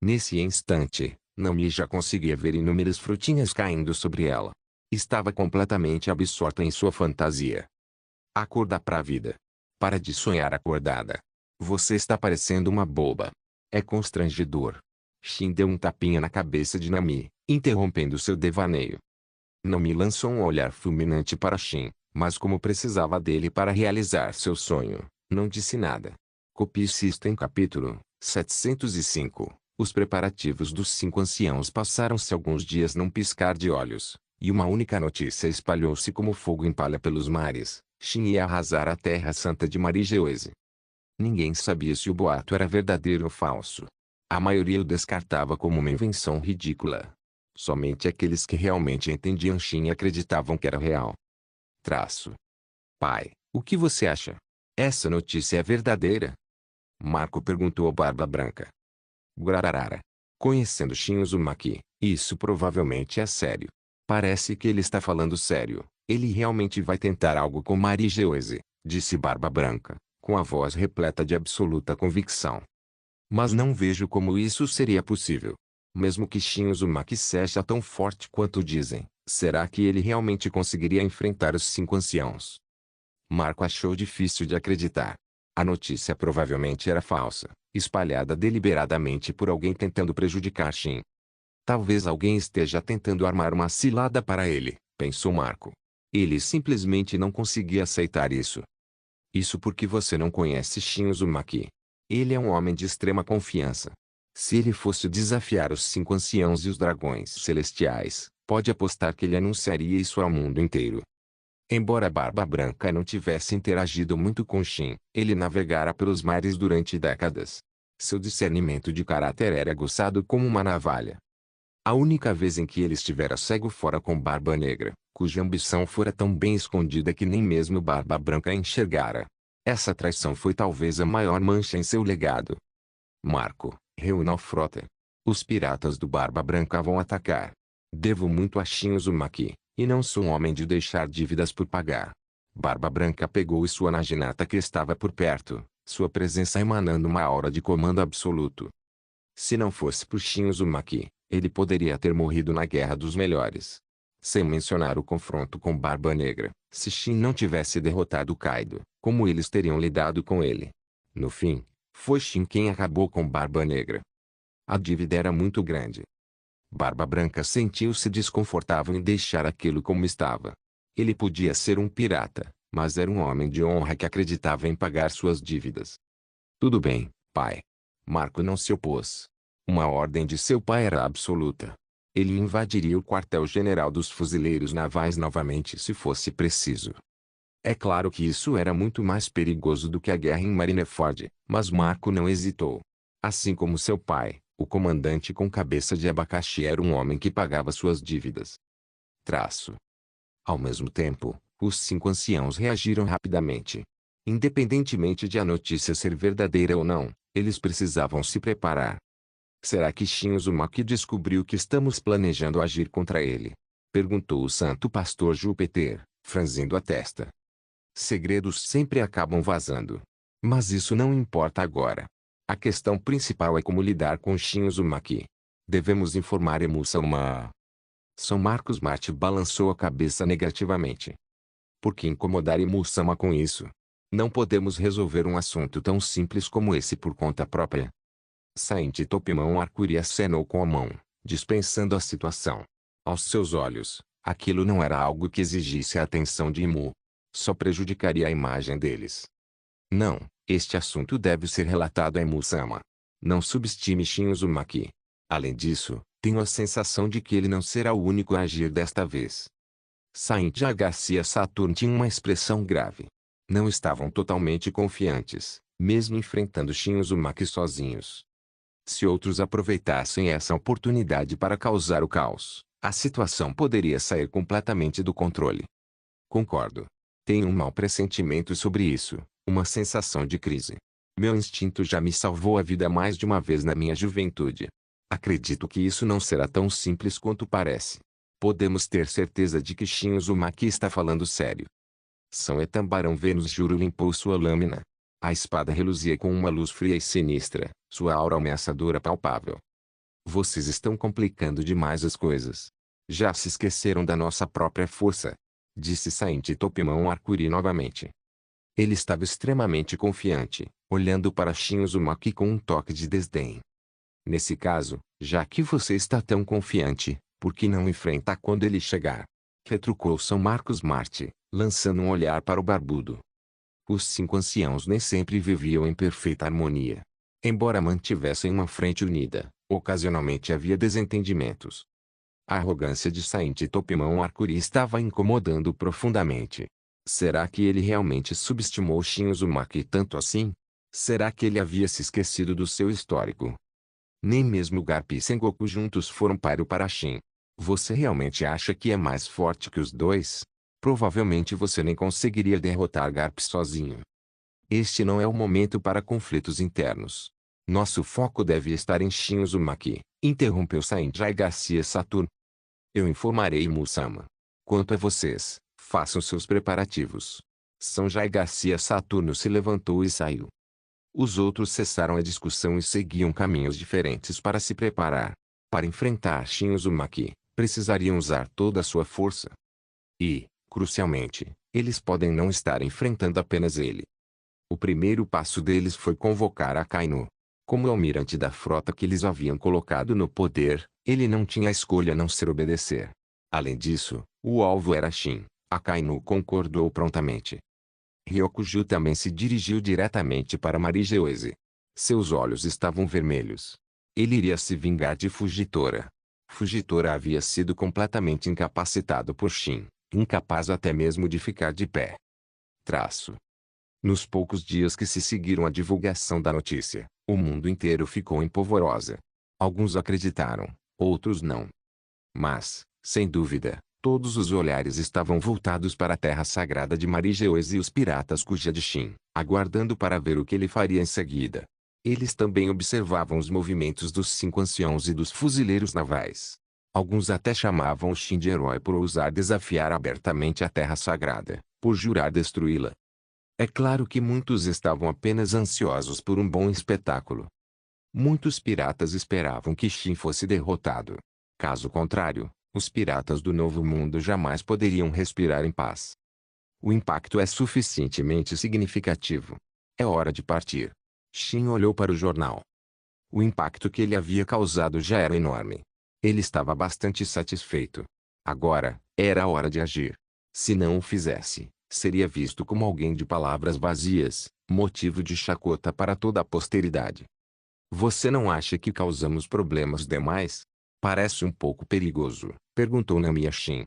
Nesse instante, Naomi já conseguia ver inúmeras frutinhas caindo sobre ela. Estava completamente absorta em sua fantasia. Acorda pra vida. Para de sonhar acordada. Você está parecendo uma boba. É constrangedor. Shin deu um tapinha na cabeça de Naomi, interrompendo seu devaneio. Naomi lançou um olhar fulminante para Shin, mas como precisava dele para realizar seu sonho, não disse nada. Copie System capítulo 705. Os preparativos dos 5 anciãos passaram-se alguns dias num piscar de olhos, e uma única notícia espalhou-se como fogo em palha pelos mares: Shin ia arrasar a terra santa de Marigeoise. Ninguém sabia se o boato era verdadeiro ou falso. A maioria o descartava como uma invenção ridícula. Somente aqueles que realmente entendiam Shin acreditavam que era real. Pai, o que você acha? Essa notícia é verdadeira? Marco perguntou a Barba Branca. Guararara. Conhecendo Shin Uzumaki, isso provavelmente é sério. Parece que ele está falando sério. Ele realmente vai tentar algo com Marigeoise, disse Barba Branca, com a voz repleta de absoluta convicção. Mas não vejo como isso seria possível. Mesmo que Shin Uzumaki seja tão forte quanto dizem, será que ele realmente conseguiria enfrentar os 5 anciãos? Marco achou difícil de acreditar. A notícia provavelmente era falsa, espalhada deliberadamente por alguém tentando prejudicar Shin. Talvez alguém esteja tentando armar uma cilada para ele, pensou Marco. Ele simplesmente não conseguia aceitar isso. Isso porque você não conhece Shin Uzumaki. Ele é um homem de extrema confiança. Se ele fosse desafiar os 5 anciãos e os dragões celestiais, pode apostar que ele anunciaria isso ao mundo inteiro. Embora Barba Branca não tivesse interagido muito com Shin, ele navegara pelos mares durante décadas. Seu discernimento de caráter era aguçado como uma navalha. A única vez em que ele estivera cego fora com Barba Negra, cuja ambição fora tão bem escondida que nem mesmo Barba Branca a enxergara. Essa traição foi talvez a maior mancha em seu legado. Marco, reúna a frota. Os piratas do Barba Branca vão atacar. Devo muito a Shin Uzumaki, e não sou um homem de deixar dívidas por pagar. Barba Branca pegou sua naginata que estava por perto, sua presença emanando uma aura de comando absoluto. Se não fosse por Shin Uzumaki, ele poderia ter morrido na Guerra dos Melhores. Sem mencionar o confronto com Barba Negra, se Shin não tivesse derrotado Kaido, como eles teriam lidado com ele? No fim, foi Shin quem acabou com Barba Negra. A dívida era muito grande. Barba Branca sentiu-se desconfortável em deixar aquilo como estava. Ele podia ser um pirata, mas era um homem de honra que acreditava em pagar suas dívidas. Tudo bem, pai. Marco não se opôs. Uma ordem de seu pai era absoluta. Ele invadiria o quartel-general dos fuzileiros navais novamente se fosse preciso. É claro que isso era muito mais perigoso do que a guerra em Marineford, mas Marco não hesitou. Assim como seu pai, o comandante com cabeça de abacaxi era um homem que pagava suas dívidas. Ao mesmo tempo, os 5 anciãos reagiram rapidamente. Independentemente de a notícia ser verdadeira ou não, eles precisavam se preparar. Será que Shin Uzumaki descobriu que estamos planejando agir contra ele? Perguntou o santo pastor Júpiter, franzindo a testa. Segredos sempre acabam vazando. Mas isso não importa agora. A questão principal é como lidar com Shin Uzumaki. Devemos informar Emu-sama. São Marcos Marte balançou a cabeça negativamente. Por que incomodar Emu-sama com isso? Não podemos resolver um assunto tão simples como esse por conta própria. Saint Topimão Arcuri acenou com a mão, dispensando a situação. Aos seus olhos, aquilo não era algo que exigisse a atenção de Emu. Só prejudicaria a imagem deles. Não, este assunto deve ser relatado a Emu-sama. Não subestime Shin Uzumaki. Além disso, tenho a sensação de que ele não será o único a agir desta vez. Saint Garcia Saturn tinha uma expressão grave. Não estavam totalmente confiantes, mesmo enfrentando Shin Uzumaki sozinhos. Se outros aproveitassem essa oportunidade para causar o caos, a situação poderia sair completamente do controle. Concordo. Tenho um mau pressentimento sobre isso, uma sensação de crise. Meu instinto já me salvou a vida mais de uma vez na minha juventude. Acredito que isso não será tão simples quanto parece. Podemos ter certeza de que Shin Uzumaki está falando sério. São Etambarão Vênus Juro limpou sua lâmina. A espada reluzia com uma luz fria e sinistra, sua aura ameaçadora palpável. Vocês estão complicando demais as coisas. Já se esqueceram da nossa própria força? Disse Saint Topimão Arcuri novamente. Ele estava extremamente confiante, olhando para Shin Uzumaki com um toque de desdém. Nesse caso, já que você está tão confiante, por que não enfrentar quando ele chegar? Retrucou São Marcos Marte, lançando um olhar para o barbudo. Os 5 anciãos nem sempre viviam em perfeita harmonia. Embora mantivessem uma frente unida, ocasionalmente havia desentendimentos. A arrogância de Saint Topimão Arcuri estava incomodando profundamente. Será que ele realmente subestimou Shin Uzumaki tanto assim? Será que ele havia se esquecido do seu histórico? Nem mesmo Garp e Sengoku juntos foram páreo para Shin. Você realmente acha que é mais forte que os dois? Provavelmente você nem conseguiria derrotar Garp sozinho. Este não é o momento para conflitos internos. Nosso foco deve estar em Shin Uzumaki, interrompeu Saint Garcia Saturno. Eu informarei Musama. Quanto a vocês, façam seus preparativos. Sanjay Garcia Saturno se levantou e saiu. Os outros cessaram a discussão e seguiam caminhos diferentes para se preparar. Para enfrentar Shin Uzumaki, precisariam usar toda a sua força. E, crucialmente, eles podem não estar enfrentando apenas ele. O primeiro passo deles foi convocar Akainu. Como almirante da frota que eles haviam colocado no poder, ele não tinha escolha a não ser obedecer. Além disso, o alvo era Shin. Akainu concordou prontamente. Ryokuju também se dirigiu diretamente para Marigeoise. Seus olhos estavam vermelhos. Ele iria se vingar de Fujitora. Fujitora havia sido completamente incapacitado por Shin, incapaz até mesmo de ficar de pé. Nos poucos dias que se seguiram à divulgação da notícia, o mundo inteiro ficou em polvorosa. Alguns acreditaram, outros não. Mas, sem dúvida, todos os olhares estavam voltados para a terra sagrada de Marigeoise e os piratas Kuja de Shin, aguardando para ver o que ele faria em seguida. Eles também observavam os movimentos dos 5 anciãos e dos fuzileiros navais. Alguns até chamavam o Shin de herói por ousar desafiar abertamente a terra sagrada, por jurar destruí-la. É claro que muitos estavam apenas ansiosos por um bom espetáculo. Muitos piratas esperavam que Shin fosse derrotado. Caso contrário, os piratas do Novo Mundo jamais poderiam respirar em paz. O impacto é suficientemente significativo. É hora de partir. Shin olhou para o jornal. O impacto que ele havia causado já era enorme. Ele estava bastante satisfeito. Agora, era a hora de agir. Se não o fizesse, seria visto como alguém de palavras vazias, motivo de chacota para toda a posteridade. Você não acha que causamos problemas demais? Parece um pouco perigoso, perguntou Nami a Shin.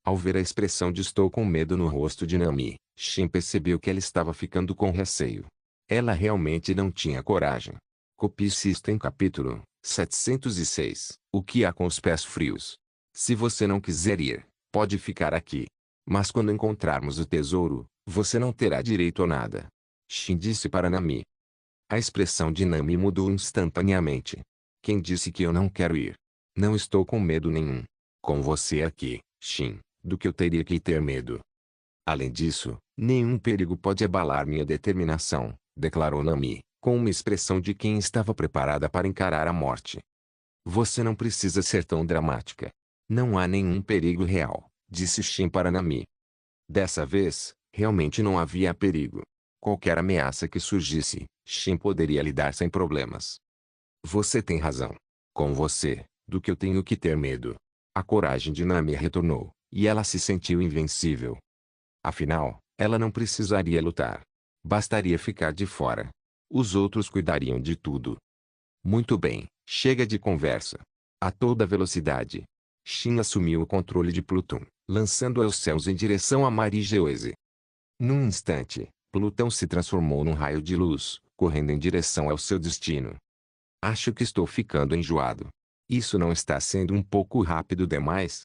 Ao ver a expressão de estou com medo no rosto de Nami, Shin percebeu que ela estava ficando com receio. Ela realmente não tinha coragem. Copie System capítulo 706. O que há com os pés frios? Se você não quiser ir, pode ficar aqui. Mas quando encontrarmos o tesouro, você não terá direito a nada. Shin disse para Nami. A expressão de Nami mudou instantaneamente. Quem disse que eu não quero ir? Não estou com medo nenhum. Com você aqui, Shin, do que eu teria que ter medo. Além disso, nenhum perigo pode abalar minha determinação, declarou Nami, com uma expressão de quem estava preparada para encarar a morte. Você não precisa ser tão dramática. Não há nenhum perigo real, disse Shin para Nami. Dessa vez, realmente não havia perigo. Qualquer ameaça que surgisse, Shin poderia lidar sem problemas. Você tem razão. Com você, do que eu tenho que ter medo. A coragem de Nami retornou, e ela se sentiu invencível. Afinal, ela não precisaria lutar. Bastaria ficar de fora. Os outros cuidariam de tudo. Muito bem, chega de conversa. A toda velocidade. Shin assumiu o controle de Plutão, lançando aos céus em direção a Marigeoise. Num instante, Plutão se transformou num raio de luz, correndo em direção ao seu destino. Acho que estou ficando enjoado. Isso não está sendo um pouco rápido demais?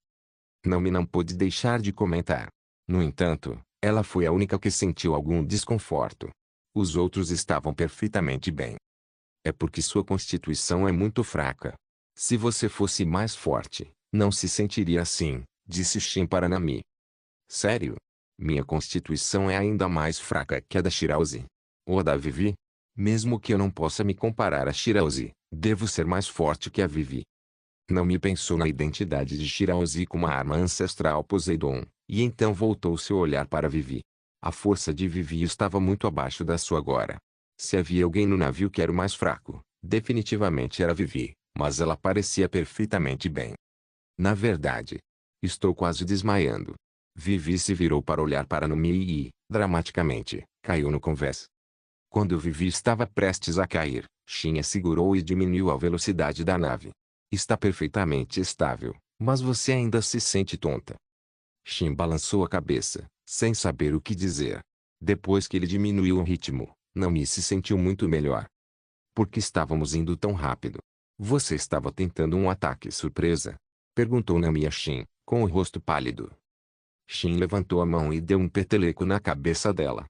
Não pôde deixar de comentar. No entanto, ela foi a única que sentiu algum desconforto. Os outros estavam perfeitamente bem. É porque sua constituição é muito fraca. Se você fosse mais forte, não se sentiria assim, disse Shin para Nami. Sério? Minha constituição é ainda mais fraca que a da Shirauzi. Ou a da Vivi? Mesmo que eu não possa me comparar a Shirauzi, Devo ser mais forte que a Vivi. Nami pensou na identidade de Shirahoshi como a arma ancestral Poseidon, e então voltou seu olhar para Vivi. A força de Vivi estava muito abaixo da sua agora. Se havia alguém no navio que era o mais fraco, definitivamente era Vivi, mas ela parecia perfeitamente bem. Na verdade, estou quase desmaiando. Vivi se virou para olhar para Nami e, dramaticamente, caiu no convés. Quando Vivi estava prestes a cair, Shin a segurou e diminuiu a velocidade da nave. Está perfeitamente estável, mas você ainda se sente tonta. Shin balançou a cabeça, sem saber o que dizer. Depois que ele diminuiu o ritmo, Nami se sentiu muito melhor. Por que estávamos indo tão rápido? Você estava tentando um ataque surpresa? Perguntou Nami a Shin, com o rosto pálido. Shin levantou a mão e deu um peteleco na cabeça dela.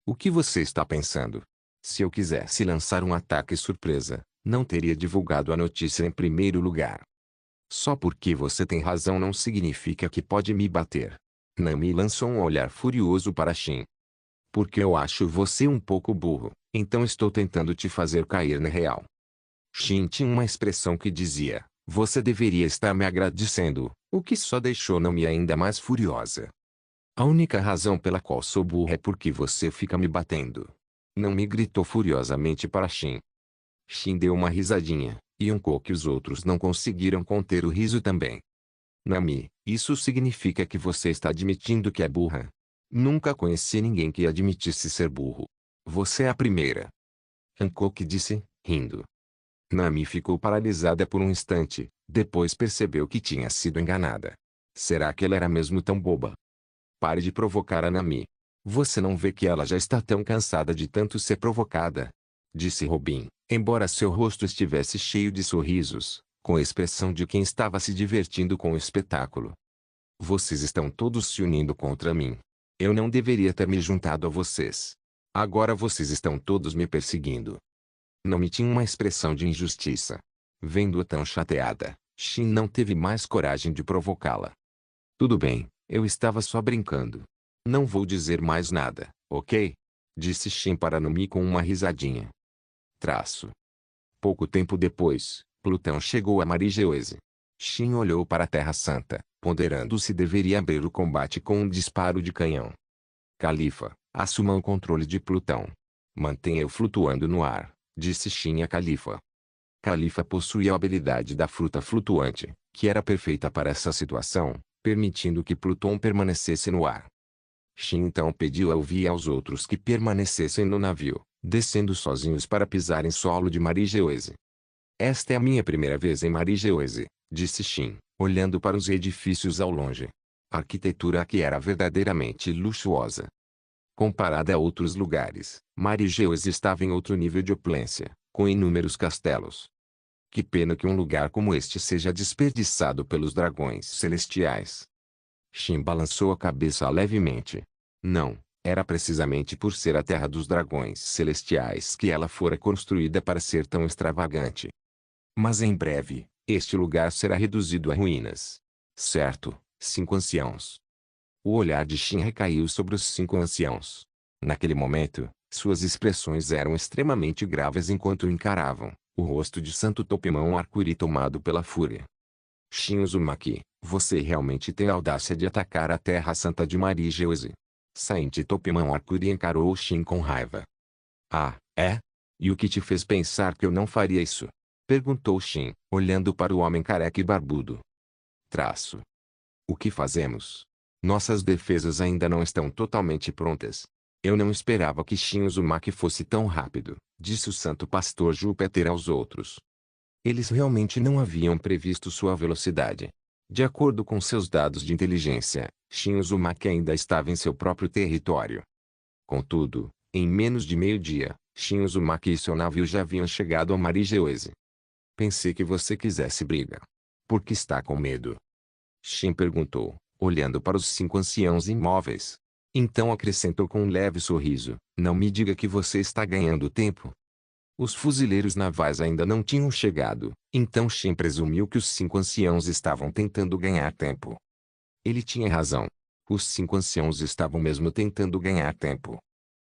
O que você está pensando? Se eu quisesse lançar um ataque surpresa, não teria divulgado a notícia em primeiro lugar. Só porque você tem razão não significa que pode me bater. Nami lançou um olhar furioso para Shin. Porque eu acho você um pouco burro, então estou tentando te fazer cair na real. Shin tinha uma expressão que dizia, você deveria estar me agradecendo, o que só deixou Nami ainda mais furiosa. A única razão pela qual sou burro é porque você fica me batendo. Nami gritou furiosamente para Shin. Shin deu uma risadinha, e que os outros não conseguiram conter o riso também. Nami, isso significa que você está admitindo que é burra. Nunca conheci ninguém que admitisse ser burro. Você é a primeira. Hancock disse, rindo. Nami ficou paralisada por um instante, depois percebeu que tinha sido enganada. Será que ela era mesmo tão boba? Pare de provocar a Nami. Você não vê que ela já está tão cansada de tanto ser provocada? Disse Robin, embora seu rosto estivesse cheio de sorrisos, com a expressão de quem estava se divertindo com o espetáculo. Vocês estão todos se unindo contra mim. Eu não deveria ter me juntado a vocês. Agora vocês estão todos me perseguindo. Nami tinha uma expressão de injustiça. Vendo-a tão chateada, Shin não teve mais coragem de provocá-la. Tudo bem, eu estava só brincando. Não vou dizer mais nada, ok? Disse Shin para Nami com uma risadinha. Pouco tempo depois, Plutão chegou a Marigeoise. Shin olhou para a Terra Santa, ponderando se deveria abrir o combate com um disparo de canhão. Califa, assuma o controle de Plutão. Mantenha-o flutuando no ar, disse Shin a Califa. Califa possuía a habilidade da fruta flutuante, que era perfeita para essa situação, permitindo que Plutão permanecesse no ar. Shin então pediu a Elvi e aos outros que permanecessem no navio, descendo sozinhos para pisar em solo de Marigeoise. Esta é a minha primeira vez em Marigeoise, disse Shin, olhando para os edifícios ao longe. A arquitetura aqui era verdadeiramente luxuosa. Comparada a outros lugares, Marigeoise estava em outro nível de opulência, com inúmeros castelos. Que pena que um lugar como este seja desperdiçado pelos dragões celestiais. Shin balançou a cabeça levemente. Não, era precisamente por ser a terra dos dragões celestiais que ela fora construída para ser tão extravagante. Mas em breve, este lugar será reduzido a ruínas. Certo, 5 anciãos. O olhar de Shin recaiu sobre os 5 anciãos. Naquele momento, suas expressões eram extremamente graves enquanto o encaravam, o rosto de Santo Topimão Arcuri tomado pela fúria. Shin Uzumaki, você realmente tem a audácia de atacar a Terra Santa de Marigeoise. Sainte Topimão Arcuri encarou Shin com raiva. Ah, é? E o que te fez pensar que eu não faria isso? Perguntou Shin, olhando para o homem careca e barbudo. O que fazemos? Nossas defesas ainda não estão totalmente prontas. Eu não esperava que Shin Uzumaki fosse tão rápido, disse o santo pastor Júpiter aos outros. Eles realmente não haviam previsto sua velocidade. De acordo com seus dados de inteligência, Shin Uzumaki ainda estava em seu próprio território. Contudo, em menos de meio-dia, Shin Uzumaki e seu navio já haviam chegado a Marigeoise. Pensei que você quisesse briga. Por que está com medo? Shin perguntou, olhando para os 5 anciãos imóveis. Então acrescentou com um leve sorriso, não me diga que você está ganhando tempo. Os fuzileiros navais ainda não tinham chegado, então Shin presumiu que os 5 anciãos estavam tentando ganhar tempo. Ele tinha razão. Os 5 anciãos estavam mesmo tentando ganhar tempo.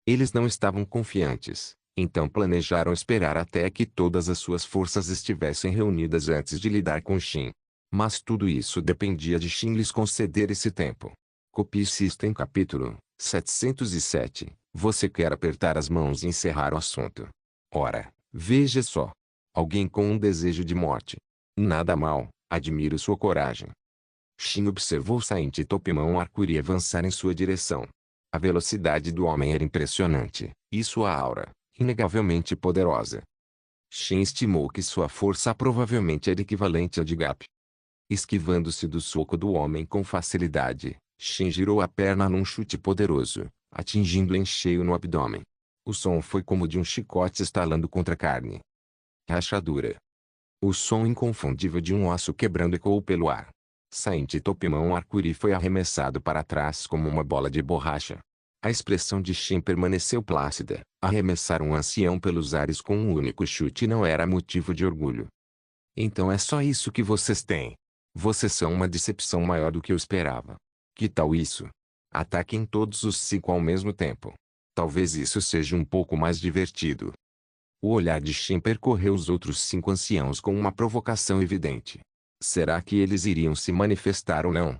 Eles não estavam confiantes, Então planejaram esperar até que todas as suas forças estivessem reunidas antes de lidar com Shin. Mas tudo isso dependia de Shin lhes conceder esse tempo. Copy System capítulo 707. Você quer apertar as mãos e encerrar o assunto. Ora, veja só. Alguém com um desejo de morte. Nada mal, admiro sua coragem. Shin observou Saint Topimão Arcuri avançar em sua direção. A velocidade do homem era impressionante, e sua aura, inegavelmente poderosa. Shin estimou que sua força provavelmente era equivalente à de Gap. Esquivando-se do soco do homem com facilidade, Shin girou a perna num chute poderoso, atingindo-o em cheio no abdômen. O som foi como de um chicote estalando contra a carne. Rachadura. O som inconfundível de um osso quebrando ecoou pelo ar. Saint Topimão Arcuri foi arremessado para trás como uma bola de borracha. A expressão de Shin permaneceu plácida. Arremessar um ancião pelos ares com um único chute não era motivo de orgulho. Então é só isso que vocês têm. Vocês são uma decepção maior do que eu esperava. Que tal isso? Ataquem todos os 5 ao mesmo tempo. Talvez isso seja um pouco mais divertido. O olhar de Shin percorreu os outros 5 anciãos com uma provocação evidente. Será que eles iriam se manifestar ou não?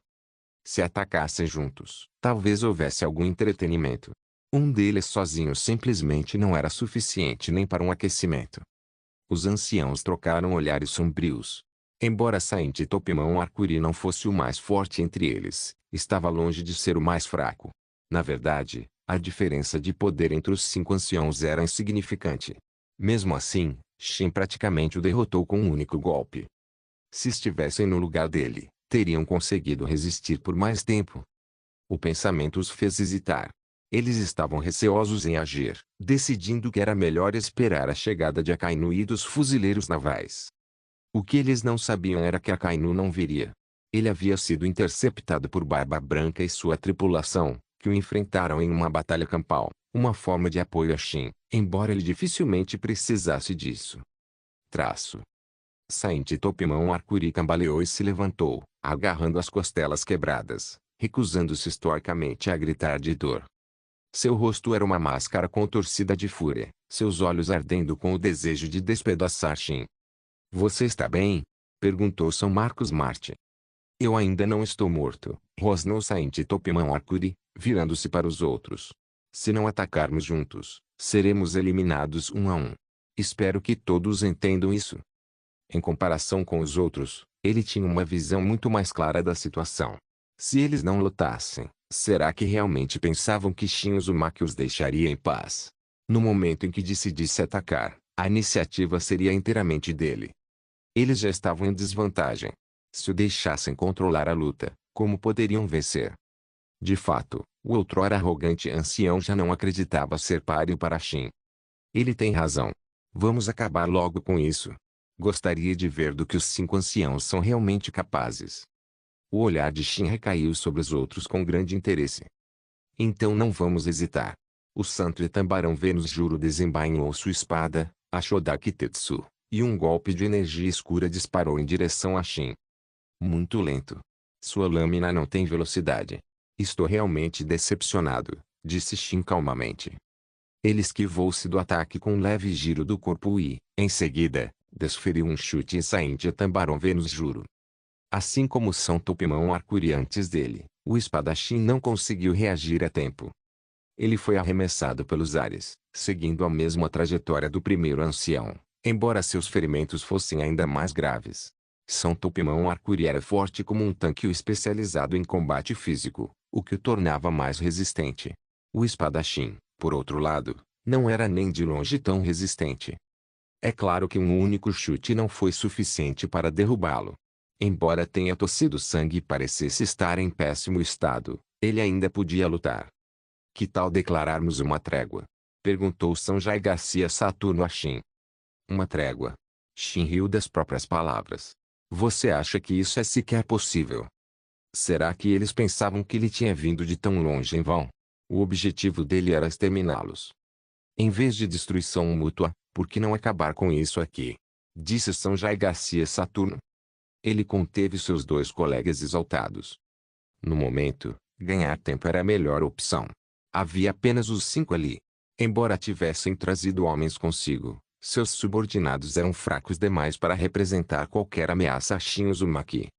Se atacassem juntos, talvez houvesse algum entretenimento. Um deles sozinho simplesmente não era suficiente nem para um aquecimento. Os anciãos trocaram olhares sombrios. Embora Saint Topimão Arcuri não fosse o mais forte entre eles, estava longe de ser o mais fraco. Na verdade, a diferença de poder entre os 5 anciãos era insignificante. Mesmo assim, Shin praticamente o derrotou com um único golpe. Se estivessem no lugar dele, teriam conseguido resistir por mais tempo. O pensamento os fez hesitar. Eles estavam receosos em agir, decidindo que era melhor esperar a chegada de Akainu e dos fuzileiros navais. O que eles não sabiam era que Akainu não viria. Ele havia sido interceptado por Barba Branca e sua tripulação, que o enfrentaram em uma batalha campal, uma forma de apoio a Shin, embora ele dificilmente precisasse disso. Saint Topimão Arcuri cambaleou e se levantou, agarrando as costelas quebradas, recusando-se estoicamente a gritar de dor. Seu rosto era uma máscara contorcida de fúria, seus olhos ardendo com o desejo de despedaçar Shin. Você está bem? Perguntou São Marcos Marte. Eu ainda não estou morto, rosnou Saint Topimão Arcuri, virando-se para os outros. Se não atacarmos juntos, seremos eliminados um a um. Espero que todos entendam isso. Em comparação com os outros, ele tinha uma visão muito mais clara da situação. Se eles não lutassem, será que realmente pensavam que Shin Uzumaki os deixaria em paz? No momento em que decidisse atacar, a iniciativa seria inteiramente dele. Eles já estavam em desvantagem. Se o deixassem controlar a luta, como poderiam vencer? De fato, o outrora arrogante ancião já não acreditava ser páreo para Shin. Ele tem razão. Vamos acabar logo com isso. Gostaria de ver do que os 5 anciãos são realmente capazes. O olhar de Shin recaiu sobre os outros com grande interesse. Então não vamos hesitar. O santo Etambarão Vênus Juro desembainhou sua espada, a Shodaki Tetsu, e um golpe de energia escura disparou em direção a Shin. Muito lento. Sua lâmina não tem velocidade. Estou realmente decepcionado, disse Shin calmamente. Ele esquivou-se do ataque com um leve giro do corpo e, em seguida, desferiu um chute em Saint Etambarão Vênus Juro. Assim como São Topimão Arcuri antes dele, o espadachim não conseguiu reagir a tempo. Ele foi arremessado pelos ares, seguindo a mesma trajetória do primeiro ancião, embora seus ferimentos fossem ainda mais graves. São Topimão Arcuri era forte como um tanque especializado em combate físico, o que o tornava mais resistente. O espadachim, por outro lado, não era nem de longe tão resistente. É claro que um único chute não foi suficiente para derrubá-lo. Embora tenha tossido sangue e parecesse estar em péssimo estado, ele ainda podia lutar. Que tal declararmos uma trégua? Perguntou São Jai Garcia Saturno a Shin. Uma trégua? Shin riu das próprias palavras. Você acha que isso é sequer possível? Será que eles pensavam que ele tinha vindo de tão longe em vão? O objetivo dele era exterminá-los. Em vez de destruição mútua, por que não acabar com isso aqui? Disse São Jai Garcia Saturno. Ele conteve seus 2 colegas exaltados. No momento, ganhar tempo era a melhor opção. Havia apenas os 5 ali. Embora tivessem trazido homens consigo, seus subordinados eram fracos demais para representar qualquer ameaça a Shin Uzumaki.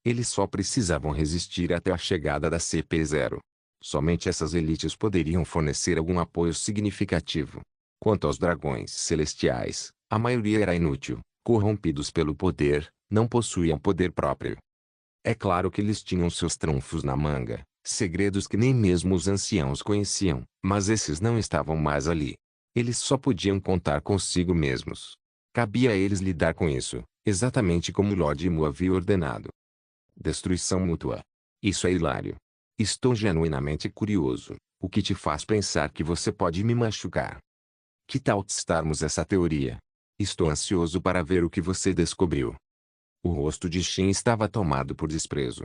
Eles só precisavam resistir até a chegada da CP-0. Somente essas elites poderiam fornecer algum apoio significativo. Quanto aos dragões celestiais, a maioria era inútil, corrompidos pelo poder, não possuíam poder próprio. É claro que eles tinham seus trunfos na manga, segredos que nem mesmo os anciãos conheciam, mas esses não estavam mais ali. Eles só podiam contar consigo mesmos. Cabia a eles lidar com isso, exatamente como Lord Mu havia ordenado. Destruição mútua. Isso é hilário. Estou genuinamente curioso. O que te faz pensar que você pode me machucar? Que tal testarmos essa teoria? Estou ansioso para ver o que você descobriu. O rosto de Shin estava tomado por desprezo.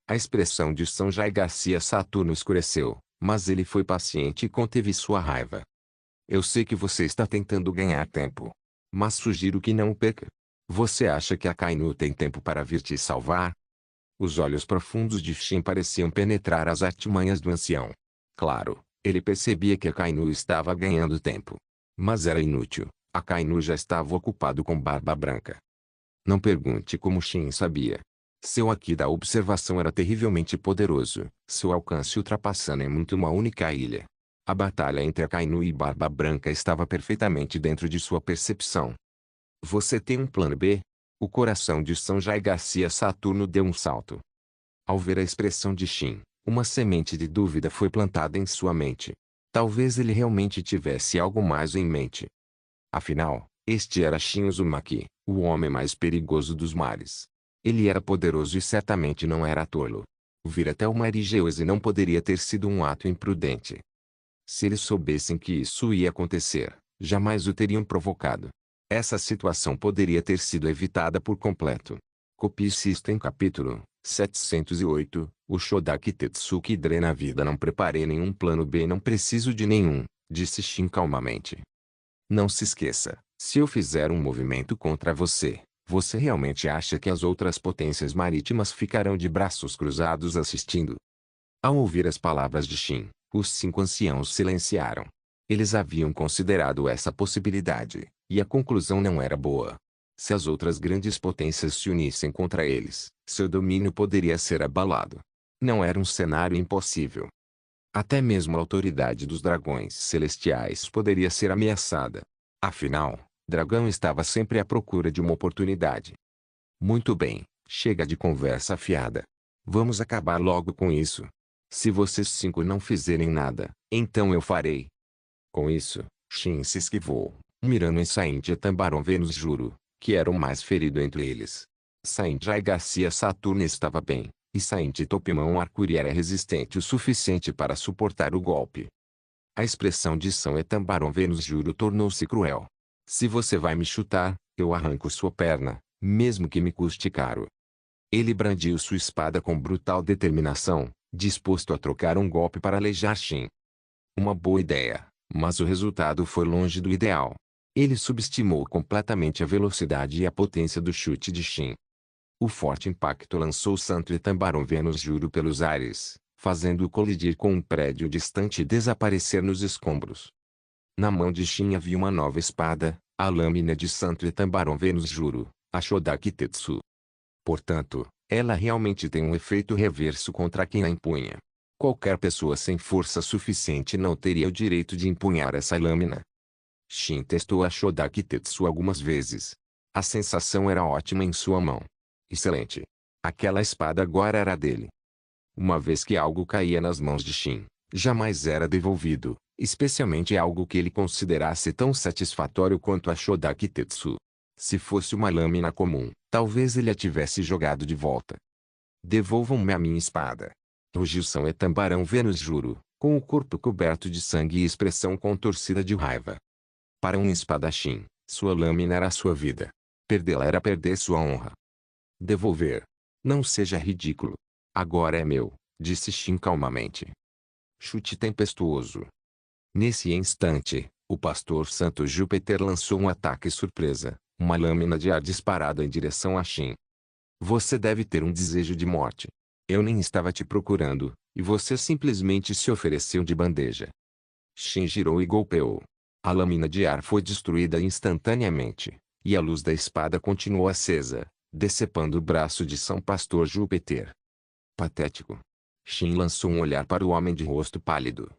A expressão de São Jai Garcia Saturno escureceu, mas ele foi paciente e conteve sua raiva. Eu sei que você está tentando ganhar tempo. Mas sugiro que não o perca. Você acha que a Kainu tem tempo para vir te salvar? Os olhos profundos de Shin pareciam penetrar as artimanhas do ancião. Claro, ele percebia que a Kainu estava ganhando tempo. Mas era inútil. A Kainu já estava ocupado com Barba Branca. Não pergunte como Shin sabia. Seu haki da observação era terrivelmente poderoso, seu alcance ultrapassando em muito uma única ilha. A batalha entre a Kainu e Barba Branca estava perfeitamente dentro de sua percepção. Você tem um plano B? O coração de São Jai Garcia Saturno deu um salto. Ao ver a expressão de Shin, uma semente de dúvida foi plantada em sua mente. Talvez ele realmente tivesse algo mais em mente. Afinal, este era Shin Uzumaki, o homem mais perigoso dos mares. Ele era poderoso e certamente não era tolo. Vir até o mar Egeuse não poderia ter sido um ato imprudente. Se eles soubessem que isso ia acontecer, jamais o teriam provocado. Essa situação poderia ter sido evitada por completo. Copie System capítulo 708, o Shodaki Tetsuki drena a vida. Não preparei nenhum plano B, não preciso de nenhum, disse Shin calmamente. Não se esqueça, se eu fizer um movimento contra você, você realmente acha que as outras potências marítimas ficarão de braços cruzados assistindo? Ao ouvir as palavras de Shin, os 5 anciãos silenciaram. Eles haviam considerado essa possibilidade, e a conclusão não era boa. Se as outras grandes potências se unissem contra eles, seu domínio poderia ser abalado. Não era um cenário impossível. Até mesmo a autoridade dos dragões celestiais poderia ser ameaçada. Afinal, Dragão estava sempre à procura de uma oportunidade. Muito bem, chega de conversa fiada. Vamos acabar logo com isso. Se vocês 5 não fizerem nada, então eu farei. Com isso, Shin se esquivou, mirando em Saint Tambaron Vênus Juro, que era o mais ferido entre eles. Saint Jai Garcia Saturno estava bem, e Saint Topimão Arcuri era resistente o suficiente para suportar o golpe. A expressão de São Etambaron Vênus Juro tornou-se cruel. Se você vai me chutar, eu arranco sua perna, mesmo que me custe caro. Ele brandiu sua espada com brutal determinação, disposto a trocar um golpe para aleijar Shin. Uma boa ideia, mas o resultado foi longe do ideal. Ele subestimou completamente a velocidade e a potência do chute de Shin. O forte impacto lançou Santo Etambaron Vênus Juro pelos ares, fazendo-o colidir com um prédio distante e desaparecer nos escombros. Na mão de Shin havia uma nova espada, a lâmina de Santo Etambaron Vênus Juro, a Shodaki Tetsu. Portanto, ela realmente tem um efeito reverso contra quem a empunha. Qualquer pessoa sem força suficiente não teria o direito de empunhar essa lâmina. Shin testou a Shodaki Tetsu algumas vezes. A sensação era ótima em sua mão. Excelente. Aquela espada agora era dele. Uma vez que algo caía nas mãos de Shin, jamais era devolvido, especialmente algo que ele considerasse tão satisfatório quanto a Shodaki Tetsu. Se fosse uma lâmina comum, talvez ele a tivesse jogado de volta. Devolvam-me a minha espada. Rugiu São Etambaron Vênus Juro, com o corpo coberto de sangue e expressão contorcida de raiva. Para um espadachim, sua lâmina era sua vida. Perdê-la era perder sua honra. Devolver. Não seja ridículo. Agora é meu, disse Shin calmamente. Chute tempestuoso. Nesse instante, o pastor Santo Júpiter lançou um ataque surpresa, uma lâmina de ar disparada em direção a Shin. Você deve ter um desejo de morte. Eu nem estava te procurando, e você simplesmente se ofereceu de bandeja. Shin girou e golpeou. A lâmina de ar foi destruída instantaneamente, e a luz da espada continuou acesa, decepando o braço de São Pastor Júpiter. Patético. Shin lançou um olhar para o homem de rosto pálido.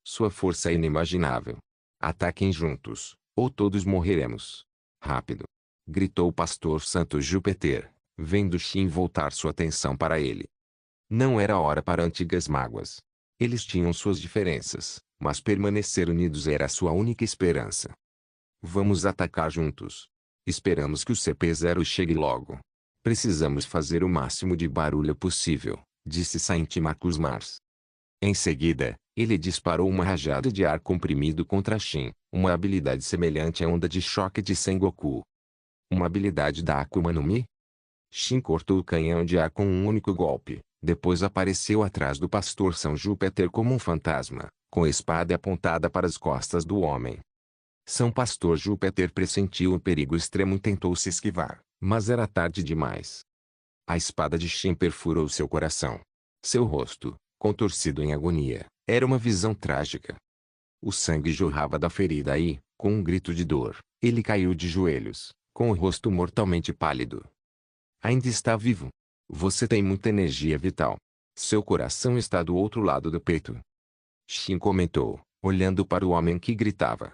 Sua força é inimaginável. Ataquem juntos, ou todos morreremos. Rápido! Gritou o pastor Santo Júpiter, vendo Shin voltar sua atenção para ele. Não era hora para antigas mágoas. Eles tinham suas diferenças, mas permanecer unidos era sua única esperança. Vamos atacar juntos. Esperamos que o CP0 chegue logo. Precisamos fazer o máximo de barulho possível, disse Saint Marcus Mars. Em seguida, ele disparou uma rajada de ar comprimido contra Shin, uma habilidade semelhante à onda de choque de Sengoku. Uma habilidade da Akuma no Mi? Shin cortou o canhão de ar com um único golpe, depois apareceu atrás do pastor São Júpiter como um fantasma, com a espada apontada para as costas do homem. São Pastor Júpiter pressentiu um perigo extremo e tentou se esquivar, mas era tarde demais. A espada de Shin perfurou seu coração. Seu rosto, contorcido em agonia, era uma visão trágica. O sangue jorrava da ferida e, com um grito de dor, ele caiu de joelhos, com o rosto mortalmente pálido. Ainda está vivo. Você tem muita energia vital. Seu coração está do outro lado do peito. Shin comentou, olhando para o homem que gritava.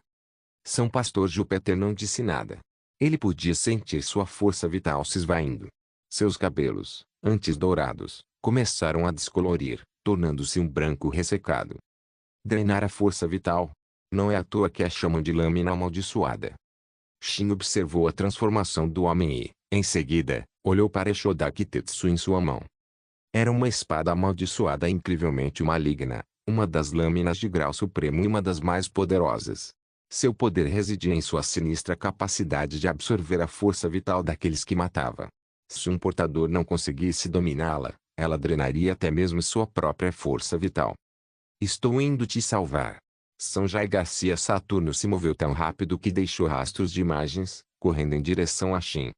São Pastor Júpiter não disse nada. Ele podia sentir sua força vital se esvaindo. Seus cabelos, antes dourados, começaram a descolorir, tornando-se um branco ressecado. Drenar a força vital? Não é à toa que a chamam de lâmina amaldiçoada. Shin observou a transformação do homem e, em seguida, olhou para Shodaki Tetsu em sua mão. Era uma espada amaldiçoada incrivelmente maligna, uma das lâminas de grau supremo e uma das mais poderosas. Seu poder residia em sua sinistra capacidade de absorver a força vital daqueles que matava. Se um portador não conseguisse dominá-la, ela drenaria até mesmo sua própria força vital. Estou indo te salvar. São Jai Garcia Saturno se moveu tão rápido que deixou rastros de imagens, correndo em direção a Shin.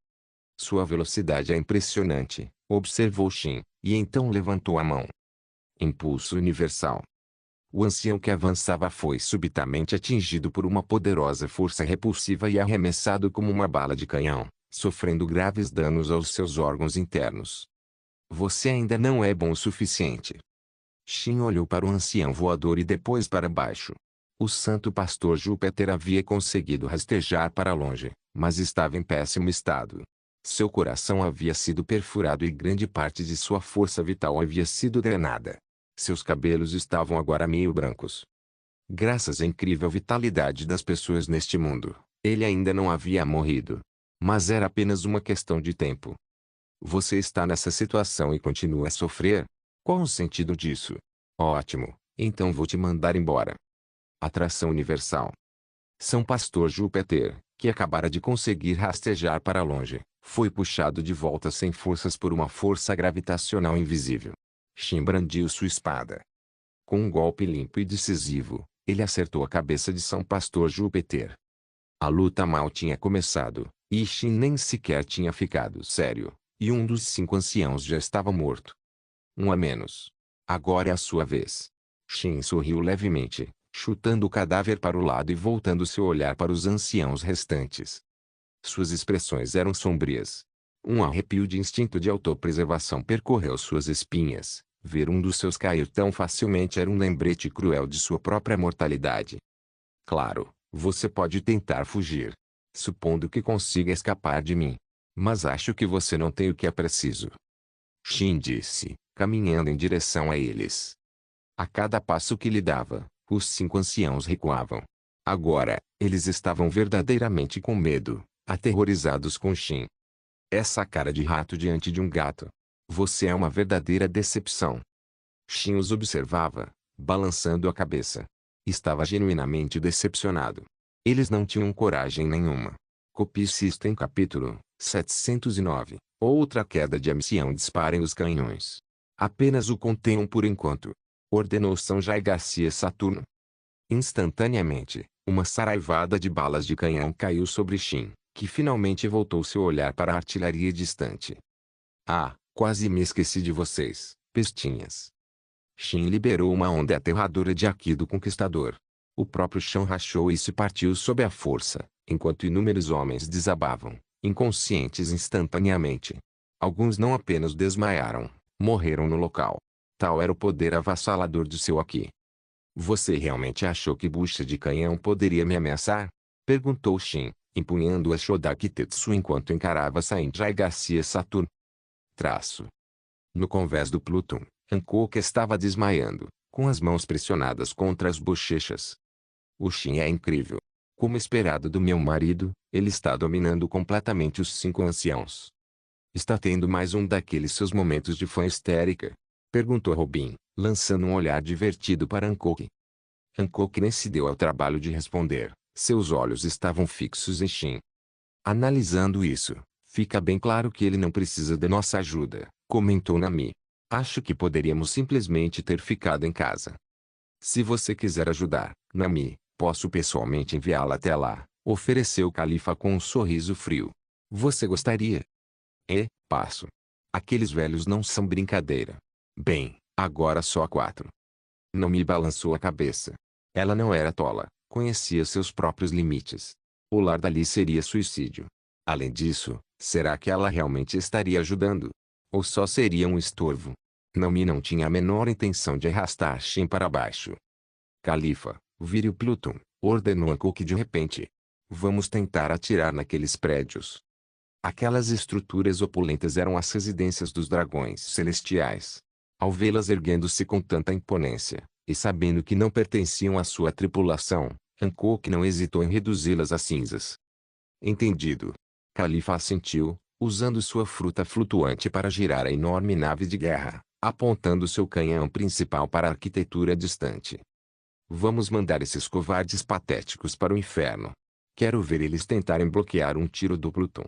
Sua velocidade é impressionante, observou Shin, e então levantou a mão. Impulso universal. O ancião que avançava foi subitamente atingido por uma poderosa força repulsiva e arremessado como uma bala de canhão, sofrendo graves danos aos seus órgãos internos. Você ainda não é bom o suficiente. Shin olhou para o ancião voador e depois para baixo. O santo pastor Júpiter havia conseguido rastejar para longe, mas estava em péssimo estado. Seu coração havia sido perfurado e grande parte de sua força vital havia sido drenada. Seus cabelos estavam agora meio brancos. Graças à incrível vitalidade das pessoas neste mundo, ele ainda não havia morrido. Mas era apenas uma questão de tempo. Você está nessa situação e continua a sofrer? Qual o sentido disso? Ótimo, então vou te mandar embora. Atração universal. São Pastor Júpiter, que acabara de conseguir rastejar para longe, foi puxado de volta sem forças por uma força gravitacional invisível. Shin brandiu sua espada. Com um golpe limpo e decisivo, ele acertou a cabeça de São Pastor Júpiter. A luta mal tinha começado, e Shin nem sequer tinha ficado sério, e um dos 5 anciãos já estava morto. Um a menos. Agora é a sua vez. Shin sorriu levemente, chutando o cadáver para o lado e voltando seu olhar para os anciãos restantes. Suas expressões eram sombrias. Um arrepio de instinto de autopreservação percorreu suas espinhas. Ver um dos seus cair tão facilmente era um lembrete cruel de sua própria mortalidade. Claro, você pode tentar fugir. Supondo que consiga escapar de mim. Mas acho que você não tem o que é preciso. Shin disse, caminhando em direção a eles. A cada passo que lhe dava, os 5 anciãos recuavam. Agora, eles estavam verdadeiramente com medo, aterrorizados com Shin. Essa cara de rato diante de um gato. Você é uma verdadeira decepção. Shin os observava, balançando a cabeça. Estava genuinamente decepcionado. Eles não tinham coragem nenhuma. Copy System capítulo 709. Outra queda de ancião. Disparem os canhões. Apenas o contenham por enquanto. Ordenou São Jai Garcia Saturno. Instantaneamente, uma saraivada de balas de canhão caiu sobre Shin, que finalmente voltou seu olhar para a artilharia distante. Ah, quase me esqueci de vocês, pestinhas. Shin liberou uma onda aterradora de Haki do Conquistador. O próprio chão rachou e se partiu sob a força, enquanto inúmeros homens desabavam, inconscientes instantaneamente. Alguns não apenas desmaiaram, morreram no local. Tal era o poder avassalador de seu Aki. Você realmente achou que bucha de canhão poderia me ameaçar? Perguntou Shin, empunhando a Shodaki Tetsu enquanto encarava Sanjay Garcia Saturn. No convés do Pluton, Hancock estava desmaiando, com as mãos pressionadas contra as bochechas. O Shin é incrível. Como esperado do meu marido, ele está dominando completamente os 5 anciãos. Está tendo mais um daqueles seus momentos de fã histérica? Perguntou Robin, lançando um olhar divertido para Hancock. Hancock nem se deu ao trabalho de responder. Seus olhos estavam fixos em Shin. Analisando isso, fica bem claro que ele não precisa de nossa ajuda, comentou Nami. Acho que poderíamos simplesmente ter ficado em casa. Se você quiser ajudar, Nami, posso pessoalmente enviá-la até lá, ofereceu o califa com um sorriso frio. Você gostaria? Passo. Aqueles velhos não são brincadeira. Bem, agora só 4. Nami balançou a cabeça. Ela não era tola, conhecia seus próprios limites. O lar dali seria suicídio. Além disso, será que ela realmente estaria ajudando? Ou só seria um estorvo? Nami não tinha a menor intenção de arrastar Shin para baixo. Califa, vire o Pluton, ordenou Hancock de repente. Vamos tentar atirar naqueles prédios. Aquelas estruturas opulentas eram as residências dos dragões celestiais. Ao vê-las erguendo-se com tanta imponência, e sabendo que não pertenciam à sua tripulação, Hancock não hesitou em reduzi-las a cinzas. Entendido. Califa assentiu, usando sua fruta flutuante para girar a enorme nave de guerra, apontando seu canhão principal para a arquitetura distante. Vamos mandar esses covardes patéticos para o inferno. Quero ver eles tentarem bloquear um tiro do Pluton.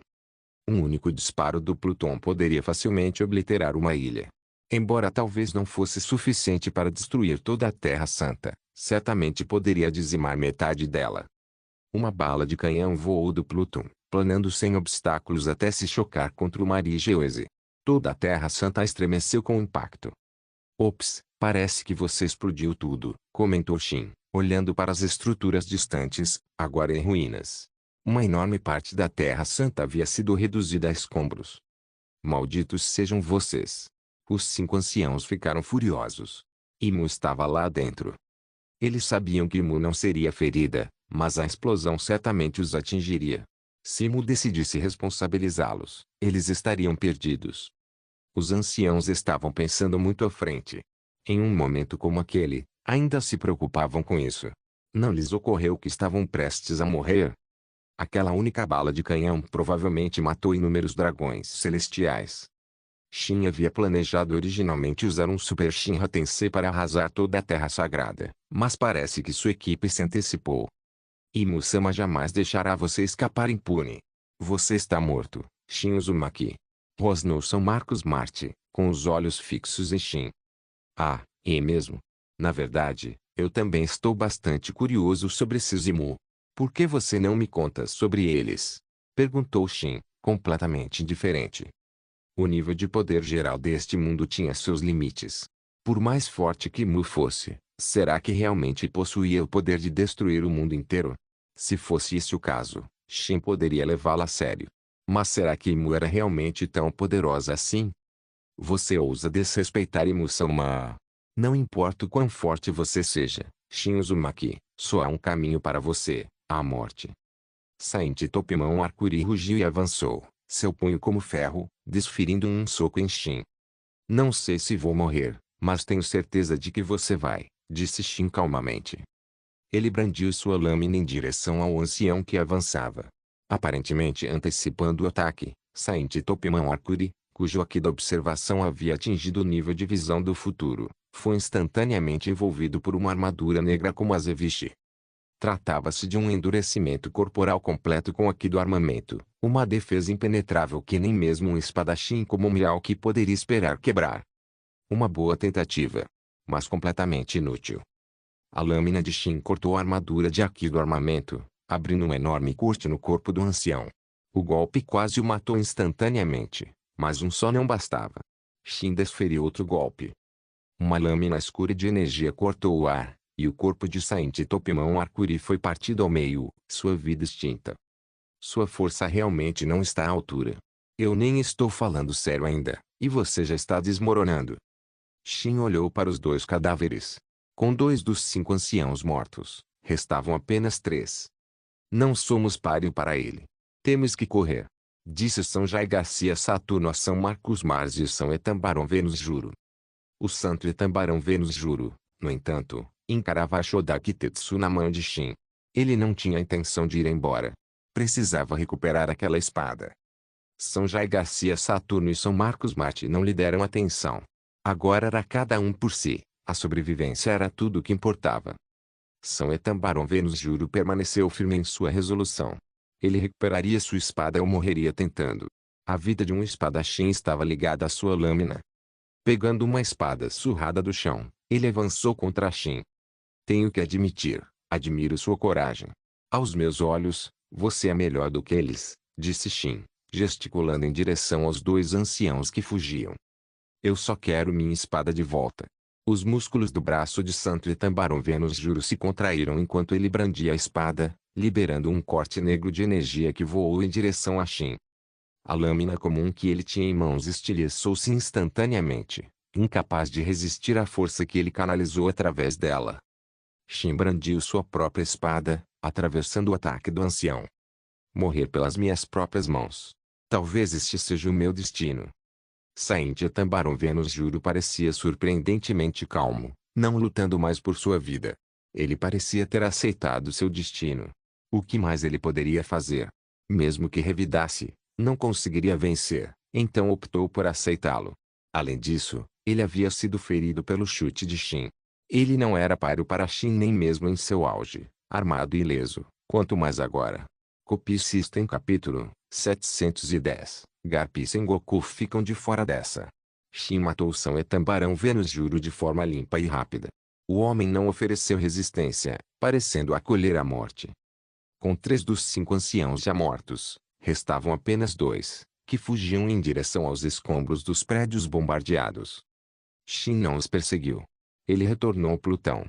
Um único disparo do Pluton poderia facilmente obliterar uma ilha. Embora talvez não fosse suficiente para destruir toda a Terra Santa, certamente poderia dizimar metade dela. Uma bala de canhão voou do Pluton, planando sem obstáculos até se chocar contra o mar Geoese. Toda a Terra Santa estremeceu com o impacto. Ops, parece que você explodiu tudo, comentou Shin, olhando para as estruturas distantes, agora em ruínas. Uma enorme parte da Terra Santa havia sido reduzida a escombros. Malditos sejam vocês. Os 5 anciãos ficaram furiosos. Imu estava lá dentro. Eles sabiam que Imu não seria ferida, mas a explosão certamente os atingiria. Se Imu decidisse responsabilizá-los, eles estariam perdidos. Os anciãos estavam pensando muito à frente. Em um momento como aquele, ainda se preocupavam com isso. Não lhes ocorreu que estavam prestes a morrer? Aquela única bala de canhão provavelmente matou inúmeros dragões celestiais. Shin havia planejado originalmente usar um Super Shinra Tensei para arrasar toda a Terra Sagrada, mas parece que sua equipe se antecipou. Imu-sama jamais deixará você escapar impune. Você está morto, Shin Uzumaki. Rosnou São Marcos Marte, com os olhos fixos em Shin. Ah, é mesmo? Na verdade, eu também estou bastante curioso sobre esses Imu. Por que você não me conta sobre eles? Perguntou Shin, completamente indiferente. O nível de poder geral deste mundo tinha seus limites. Por mais forte que Mu fosse, será que realmente possuía o poder de destruir o mundo inteiro? Se fosse esse o caso, Shin poderia levá-la a sério. Mas será que Imu era realmente tão poderosa assim? Você ousa desrespeitar Imu-sama? Não importa o quão forte você seja, Shin Uzumaki, só há um caminho para você, a morte. Saint Topimão Arcuri rugiu e avançou, seu punho como ferro, desferindo um soco em Shin. Não sei se vou morrer, mas tenho certeza de que você vai, disse Shin calmamente. Ele brandiu sua lâmina em direção ao ancião que avançava. Aparentemente antecipando o ataque, Saint Topimão Arcuri, cujo Haki da observação havia atingido o nível de visão do futuro, foi instantaneamente envolvido por uma armadura negra como a Zevishi. Tratava-se de um endurecimento corporal completo com Haki do armamento, uma defesa impenetrável que nem mesmo um espadachim como Miyauki poderia esperar quebrar. Uma boa tentativa, mas completamente inútil. A lâmina de Shin cortou a armadura de Haki do armamento, abrindo um enorme corte no corpo do ancião. O golpe quase o matou instantaneamente, mas um só não bastava. Shin desferiu outro golpe. Uma lâmina escura de energia cortou o ar, E o corpo de Saint Topimão Arcuri foi partido ao meio, sua vida extinta. Sua força realmente não está à altura. Eu nem estou falando sério ainda, e você já está desmoronando. Shin olhou para os dois cadáveres. Com 2 dos 5 anciãos mortos, restavam apenas 3. Não somos páreo para ele. Temos que correr. Disse São Jai Garcia Saturno a São Marcos Mars e São Etambarão Vênus Juro. O santo Etambarão Vênus Juro, no entanto, encarava a Shodaki Tetsu na mão de Shin. Ele não tinha a intenção de ir embora. Precisava recuperar aquela espada. São Jai Garcia Saturno e São Marcos Marte não lhe deram atenção. Agora era cada um por si. A sobrevivência era tudo o que importava. São Etambarão Vênus Juro permaneceu firme em sua resolução. Ele recuperaria sua espada ou morreria tentando. A vida de um espadachim estava ligada à sua lâmina. Pegando uma espada surrada do chão, ele avançou contra Shin. Tenho que admitir, admiro sua coragem. Aos meus olhos, você é melhor do que eles, disse Shin, gesticulando em direção aos 2 anciãos que fugiam. Eu só quero minha espada de volta. Os músculos do braço de Santo Etambarão Vênus Juro se contraíram enquanto ele brandia a espada, liberando um corte negro de energia que voou em direção a Shin. A lâmina comum que ele tinha em mãos estilhaçou-se instantaneamente, incapaz de resistir à força que ele canalizou através dela. Shin brandiu sua própria espada, atravessando o ataque do ancião. Morrer pelas minhas próprias mãos. Talvez este seja o meu destino. Saint Etambarão Vênus Juro parecia surpreendentemente calmo, não lutando mais por sua vida. Ele parecia ter aceitado seu destino. O que mais ele poderia fazer? Mesmo que revidasse, não conseguiria vencer, então optou por aceitá-lo. Além disso, ele havia sido ferido pelo chute de Shin. Ele não era páreo para Shin nem mesmo em seu auge, armado e ileso, quanto mais agora. Copy System Capítulo 710. Garp e Sengoku ficam de fora dessa. Shin matou São Etambarão Vênus Juro de forma limpa e rápida. O homem não ofereceu resistência, parecendo acolher a morte. Com 3 dos 5 anciãos já mortos, restavam apenas 2, que fugiam em direção aos escombros dos prédios bombardeados. Shin não os perseguiu. Ele retornou ao Plutão.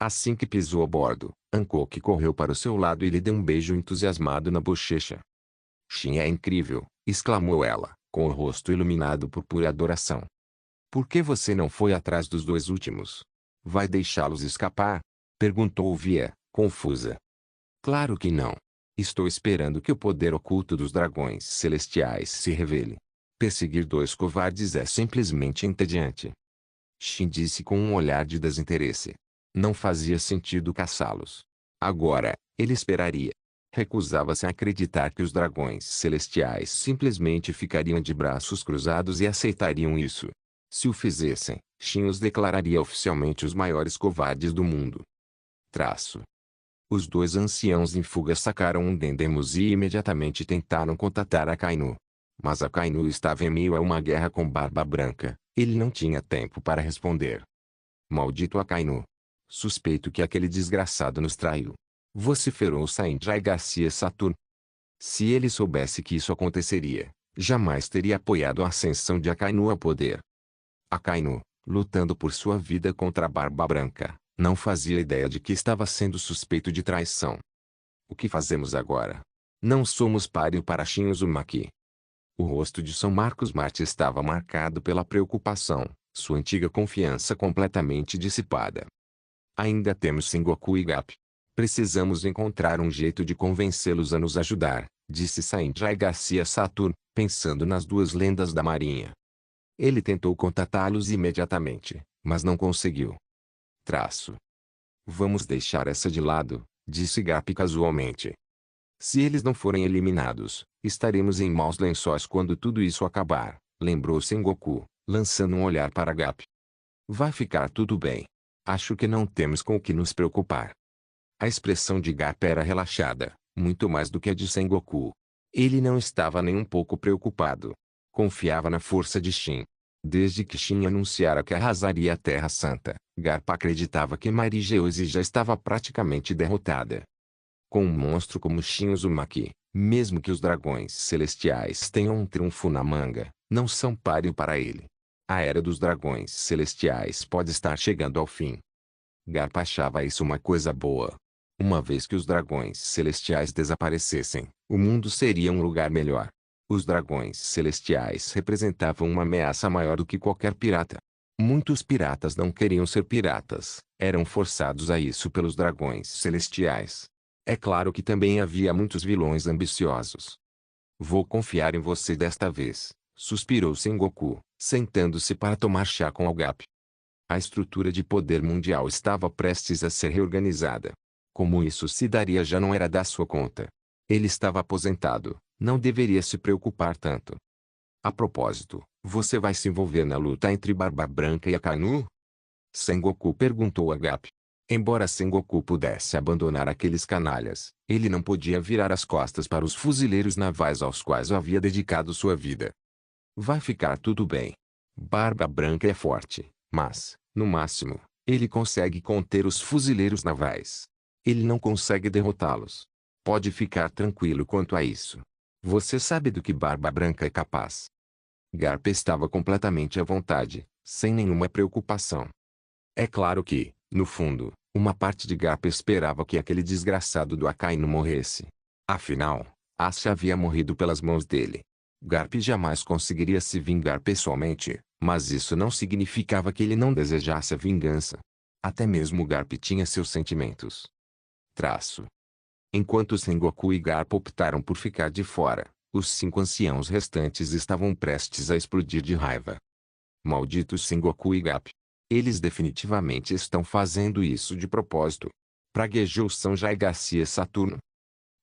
Assim que pisou a bordo, Hancock correu para o seu lado e lhe deu um beijo entusiasmado na bochecha. Shin é incrível, exclamou ela, com o rosto iluminado por pura adoração. Por que você não foi atrás dos 2 últimos? Vai deixá-los escapar? Perguntou Via, confusa. Claro que não. Estou esperando que o poder oculto dos dragões celestiais se revele. Perseguir 2 covardes é simplesmente entediante. Shin disse com um olhar de desinteresse. Não fazia sentido caçá-los. Agora, ele esperaria. Recusava-se a acreditar que os dragões celestiais simplesmente ficariam de braços cruzados e aceitariam isso. Se o fizessem, Shin os declararia oficialmente os maiores covardes do mundo. Os 2 anciãos em fuga sacaram um Dendemus e imediatamente tentaram contatar Akainu. Mas Akainu estava em meio a uma guerra com Barba Branca. Ele não tinha tempo para responder. Maldito Akainu. Suspeito que aquele desgraçado nos traiu. Vociferou Saint Jai Garcia Saturno. Se ele soubesse que isso aconteceria, jamais teria apoiado a ascensão de Akainu ao poder. Akainu, lutando por sua vida contra a Barba Branca, não fazia ideia de que estava sendo suspeito de traição. O que fazemos agora? Não somos páreo para Shin Uzumaki. O rosto de São Marcos Marte estava marcado pela preocupação, sua antiga confiança completamente dissipada. Ainda temos Sengoku e Gap. Precisamos encontrar um jeito de convencê-los a nos ajudar, disse Saint Jai Garcia Saturno, pensando nas 2 lendas da marinha. Ele tentou contatá-los imediatamente, mas não conseguiu. Vamos deixar essa de lado, disse Gap casualmente. Se eles não forem eliminados, estaremos em maus lençóis quando tudo isso acabar, lembrou Sengoku, lançando um olhar para Gap. Vai ficar tudo bem. Acho que não temos com o que nos preocupar. A expressão de Garp era relaxada, muito mais do que a de Sengoku. Ele não estava nem um pouco preocupado. Confiava na força de Shin. Desde que Shin anunciara que arrasaria a Terra Santa, Garp acreditava que Mary Geose já estava praticamente derrotada. Com um monstro como Shin Uzumaki, mesmo que os dragões celestiais tenham um triunfo na manga, não são páreo para ele. A era dos dragões celestiais pode estar chegando ao fim. Garp achava isso uma coisa boa. Uma vez que os dragões celestiais desaparecessem, o mundo seria um lugar melhor. Os dragões celestiais representavam uma ameaça maior do que qualquer pirata. Muitos piratas não queriam ser piratas, eram forçados a isso pelos dragões celestiais. É claro que também havia muitos vilões ambiciosos. Vou confiar em você desta vez, suspirou Sengoku, sentando-se para tomar chá com o Garp. A estrutura de poder mundial estava prestes a ser reorganizada. Como isso se daria já não era da sua conta. Ele estava aposentado, não deveria se preocupar tanto. A propósito, você vai se envolver na luta entre Barba Branca e Akainu? Sengoku perguntou a Garp. Embora Sengoku pudesse abandonar aqueles canalhas, ele não podia virar as costas para os fuzileiros navais aos quais havia dedicado sua vida. Vai ficar tudo bem. Barba Branca é forte, mas, no máximo, ele consegue conter os fuzileiros navais. Ele não consegue derrotá-los. Pode ficar tranquilo quanto a isso. Você sabe do que Barba Branca é capaz. Garp estava completamente à vontade, sem nenhuma preocupação. É claro que, no fundo, uma parte de Garp esperava que aquele desgraçado do Akainu morresse. Afinal, Asha havia morrido pelas mãos dele. Garp jamais conseguiria se vingar pessoalmente, mas isso não significava que ele não desejasse a vingança. Até mesmo Garp tinha seus sentimentos. Enquanto Sengoku e Garp optaram por ficar de fora, os 5 anciãos restantes estavam prestes a explodir de raiva. Malditos Sengoku e Garp. Eles definitivamente estão fazendo isso de propósito. Praguejou Sanjay Garcia Saturno.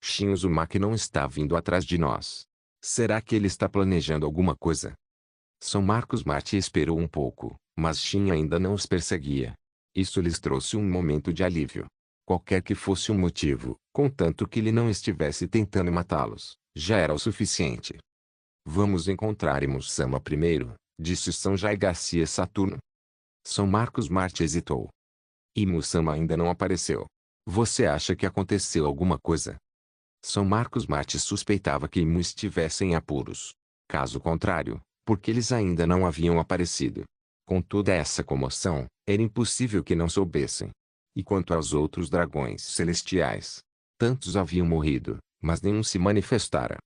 Shin Uzumaki não está vindo atrás de nós. Será que ele está planejando alguma coisa? São Marcos Marti esperou um pouco, mas Shin ainda não os perseguia. Isso lhes trouxe um momento de alívio. Qualquer que fosse o motivo, contanto que ele não estivesse tentando matá-los, já era o suficiente. Vamos encontrar Imusama primeiro, disse Sanjay Garcia Saturno. São Marcos Marti hesitou. Imusama ainda não apareceu. Você acha que aconteceu alguma coisa? São Marcos Marti suspeitava que Imu estivesse em apuros. Caso contrário, porque eles ainda não haviam aparecido. Com toda essa comoção, era impossível que não soubessem. E quanto aos outros dragões celestiais, tantos haviam morrido, mas nenhum se manifestara.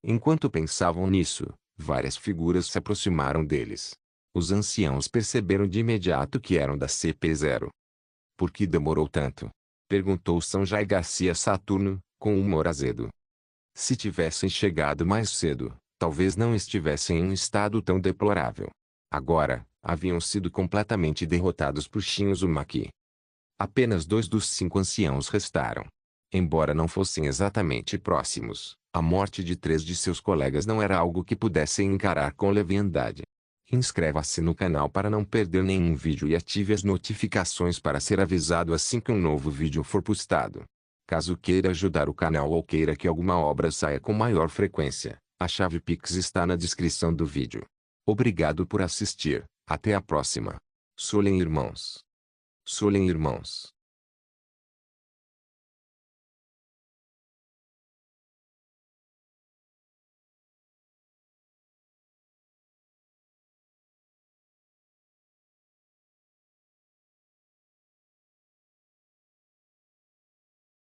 Enquanto pensavam nisso, várias figuras se aproximaram deles. Os anciãos perceberam de imediato que eram da CP0. Por que demorou tanto? Perguntou Sanjay Garcia Saturno, com humor azedo. Se tivessem chegado mais cedo, talvez não estivessem em um estado tão deplorável. Agora, haviam sido completamente derrotados por Shin Uzumaki. Apenas 2 dos 5 anciãos restaram. Embora não fossem exatamente próximos, a morte de 3 de seus colegas não era algo que pudessem encarar com leviandade. Inscreva-se no canal para não perder nenhum vídeo e ative as notificações para ser avisado assim que um novo vídeo for postado. Caso queira ajudar o canal ou queira que alguma obra saia com maior frequência, a chave Pix está na descrição do vídeo. Obrigado por assistir, até a próxima. Solen Irmãos. Solen Irmãos.